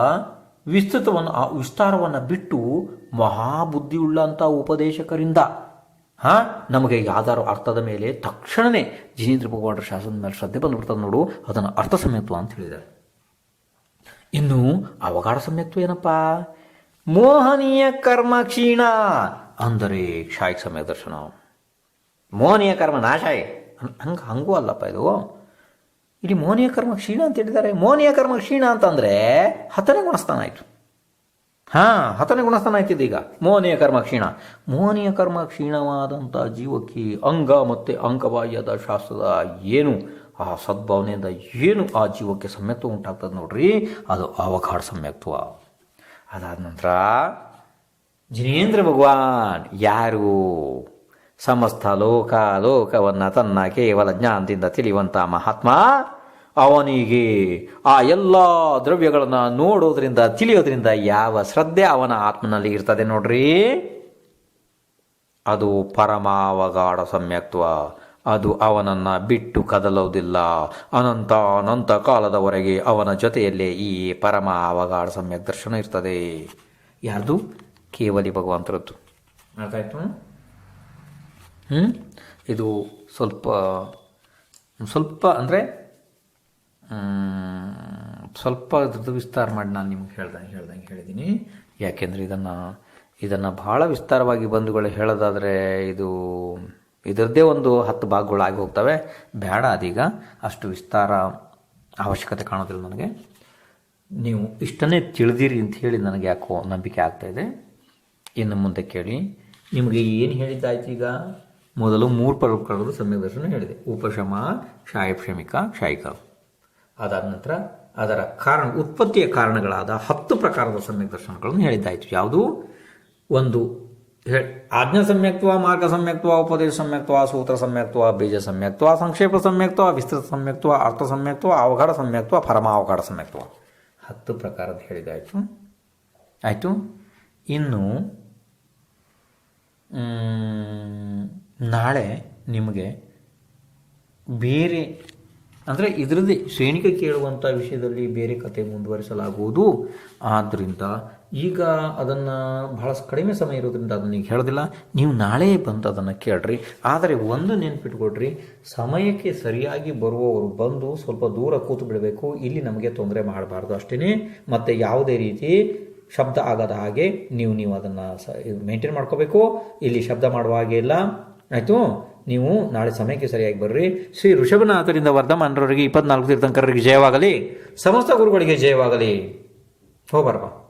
ವಿಸ್ತಾರವನ್ನು ಬಿಟ್ಟು ಮಹಾಬುದ್ಧಿಯುಳ್ಳಂಥ ಉಪದೇಶಕರಿಂದ ನಮಗೆ ಯಾವ್ದಾರು ಅರ್ಥದ ಮೇಲೆ ತಕ್ಷಣವೇ ಜಿನೇಂದ್ರ ಭಗವಾನರ ಶಾಸನದ ಮೇಲೆ ಶ್ರದ್ಧೆ ಬಂದುಬಿಡ್ತದೆ ನೋಡು, ಅದನ್ನು ಅರ್ಥ ಸಮ್ಯಕ್ತ್ವ ಅಂತ ಹೇಳಿದ್ದಾರೆ. ಇನ್ನು ಅವಘಾಡ ಸಮ್ಯಕ್ತ್ವ ಏನಪ್ಪ? ಮೋಹನೀಯ ಕರ್ಮ ಕ್ಷೀಣ ಅಂದರೆ ಕ್ಷಾಯಿಕ ಸಮ್ಯಕ್ ದರ್ಶನ. ಮೋಹನೀಯ ಕರ್ಮ ನಾಶಾಯ ಹಂಗೂ ಅಲ್ಲಪ್ಪ ಇದು. ಇಲ್ಲಿ ಮೋಹನೀಯ ಕರ್ಮ ಕ್ಷೀಣ ಅಂತ ಹೇಳಿದ್ದಾರೆ. ಮೋಹನೀಯ ಕರ್ಮ ಕ್ಷೀಣ ಅಂತಂದರೆ 10ನೇ ಗುಣಸ್ಥಾನ ಆಯಿತು. 10ನೇ ಗುಣಸ್ಥಾನ ಆಯ್ತಿದ್ದು ಈಗ ಮೋಹನೀಯ ಕರ್ಮ ಕ್ಷೀಣ. ಮೋಹನೀಯ ಕರ್ಮ ಕ್ಷೀಣವಾದಂಥ ಜೀವಕ್ಕೆ ಅಂಗ ಮತ್ತು ಅಂಗಬಾಹ್ಯದ ಶಾಸ್ತ್ರದ ಏನು ಆ ಸದ್ಭಾವನೆಯಿಂದ ಏನು ಆ ಜೀವಕ್ಕೆ ಸಮ್ಯಕ್ತ್ವ ಉಂಟಾಗ್ತದೆ ನೋಡ್ರಿ, ಅದು ಅವಘಾಡ ಸಮ್ಯಕ್ತ್ವ. ಅದಾದ ನಂತರ ಜಿನೇಂದ್ರ ಭಗವಾನ್ ಯಾರು? ಸಮಸ್ತ ಲೋಕವನ್ನು ತನ್ನ ಕೇವಲ ಜ್ಞಾನದಿಂದ ತಿಳಿಯುವಂಥ ಮಹಾತ್ಮ. ಅವನಿಗೆ ಆ ಎಲ್ಲ ದ್ರವ್ಯಗಳನ್ನು ನೋಡೋದ್ರಿಂದ ತಿಳಿಯೋದ್ರಿಂದ ಯಾವ ಶ್ರದ್ಧೆ ಅವನ ಆತ್ಮನಲ್ಲಿ ಇರ್ತದೆ ನೋಡ್ರಿ, ಅದು ಪರಮಾವಘಾಡ ಸಮ್ಯಕ್ತ್ವ. ಅದು ಅವನನ್ನು ಬಿಟ್ಟು ಕದಲೋದಿಲ್ಲ. ಅನಂತ ಕಾಲದವರೆಗೆ ಅವನ ಜೊತೆಯಲ್ಲೇ ಈ ಪರಮ ಅವಘಾಡ ಸಮ್ಯಕ್ ದರ್ಶನ ಇರ್ತದೆ. ಯಾರ್ದು? ಕೇವಲಿ ಭಗವಂತರದ್ದು. ಅರ್ಥಾಯ್ತು? ಇದು ಸ್ವಲ್ಪ ಅಂದರೆ ಸ್ವಲ್ಪ ಅದ್ರದ್ದು ವಿಸ್ತಾರ ಮಾಡಿ ನಾನು ನಿಮ್ಗೆ ಹೇಳ್ದಂಗೆ ಹೇಳಿದ್ದೀನಿ. ಯಾಕೆಂದರೆ ಇದನ್ನು ಭಾಳ ವಿಸ್ತಾರವಾಗಿ ಬಂಧುಗಳು ಹೇಳೋದಾದರೆ ಇದರದ್ದೇ ಒಂದು 10 ಭಾಗಗಳಾಗಿ ಹೋಗ್ತವೆ. ಬೇಡ, ಅದೀಗ ಅಷ್ಟು ವಿಸ್ತಾರ ಅವಶ್ಯಕತೆ ಕಾಣೋದಿಲ್ಲ ನನಗೆ. ನೀವು ಇಷ್ಟನ್ನೇ ತಿಳಿದಿರಿ ಅಂತ ಹೇಳಿ ನನಗೆ ಯಾಕೋ ನಂಬಿಕೆ ಆಗ್ತಾಯಿದೆ. ಇನ್ನು ಮುಂದೆ ಕೇಳಿ. ನಿಮಗೆ ಏನು ಹೇಳಿದ್ದಾಯ್ತು ಈಗ? ಮೊದಲು 3 ಪ್ರಕಾರದ ಸಮ್ಯಕ್ ದರ್ಶನ ಹೇಳಿದೆ. ಉಪಶಮ, ಕ್ಷಾಯಕ್ಷಮಿಕ, ಕ್ಷಾಯಿಕ. ಅದಾದ ನಂತರ ಅದರ ಉತ್ಪತ್ತಿಯ ಕಾರಣಗಳಾದ 10 ಪ್ರಕಾರದ ಸಮ್ಯಕ್ ದರ್ಶನಗಳನ್ನು ಹೇಳಿದ್ದಾಯಿತು. ಯಾವುದು? ಒಂದು ಆಜ್ಞಾ ಸಮ್ಯಕ್ತ್ವ, ಮಾರ್ಗ ಸಮ್ಯಕ್ತ್ವ, ಉಪದೇಶ ಸಮ್ಯಕ್ತ್ವ, ಸೂತ್ರ ಸಮ್ಯಕ್ತ್ವ, ಬೀಜ ಸಮ್ಯಕ್ತ್ವ, ಸಂಕ್ಷೇಪ ಸಮ್ಯಕ್ತ್ವ, ವಿಸ್ತೃತ ಸಮ್ಯಕ್ತ್ವ, ಅರ್ಥ ಸಮ್ಯಕ್ತ್ವ, ಅವಘಾಡ ಸಮ್ಯಕ್ತ್ವ, ಪರಮಾವಘಾಡ ಸಮ್ಯಕ್ತ್ವ. 10 ಪ್ರಕಾರದ ಹೇಳಿದಾಯಿತು. ಆಯಿತು. ಇನ್ನು ನಾಳೆ ನಿಮಗೆ ಬೇರೆ ಅಂದರೆ ಇದರದ್ದೇ ಶ್ರೇಣಿಕೆ ಕೇಳುವಂಥ ವಿಷಯದಲ್ಲಿ ಬೇರೆ ಕತೆ ಮುಂದುವರಿಸಲಾಗುವುದು. ಆದ್ದರಿಂದ ಈಗ ಅದನ್ನು ಬಹಳ ಕಡಿಮೆ ಸಮಯ ಇರೋದ್ರಿಂದ ಅದನ್ನ ಈಗ ಹೇಳೋದಿಲ್ಲ. ನೀವು ನಾಳೆ ಬಂದು ಅದನ್ನು ಕೇಳ್ರಿ. ಆದರೆ ಒಂದು ನೆನ್ಪಿಟ್ಕೊಡ್ರಿ, ಸಮಯಕ್ಕೆ ಸರಿಯಾಗಿ ಬರುವವರು ಬಂದು ಸ್ವಲ್ಪ ದೂರ ಕೂತು ಬಿಡಬೇಕು. ಇಲ್ಲಿ ನಮಗೆ ತೊಂದರೆ ಮಾಡಬಾರ್ದು ಅಷ್ಟೇ. ಮತ್ತು ಯಾವುದೇ ರೀತಿ ಶಬ್ದ ಆಗದ ಹಾಗೆ ನೀವು ಅದನ್ನು ಮೇಂಟೈನ್ ಮಾಡ್ಕೋಬೇಕು. ಇಲ್ಲಿ ಶಬ್ದ ಮಾಡುವ ಹಾಗೆ ಇಲ್ಲ, ಆಯಿತು. ನೀವು ನಾಳೆ ಸಮಯಕ್ಕೆ ಸರಿಯಾಗಿ ಬರ್ರಿ. ಶ್ರೀ ಋಷಭನಾಥರಿಂದ ವರ್ಧಮಾನರವರಿಗೆ 24 ತೀರ್ಥಂಕರರಿಗೆ ಜಯವಾಗಲಿ, ಸಮಸ್ತ ಗುರುಗಳಿಗೆ ಜಯವಾಗಲಿ. ಹೋಗ್ಬಾರಪ್ಪ.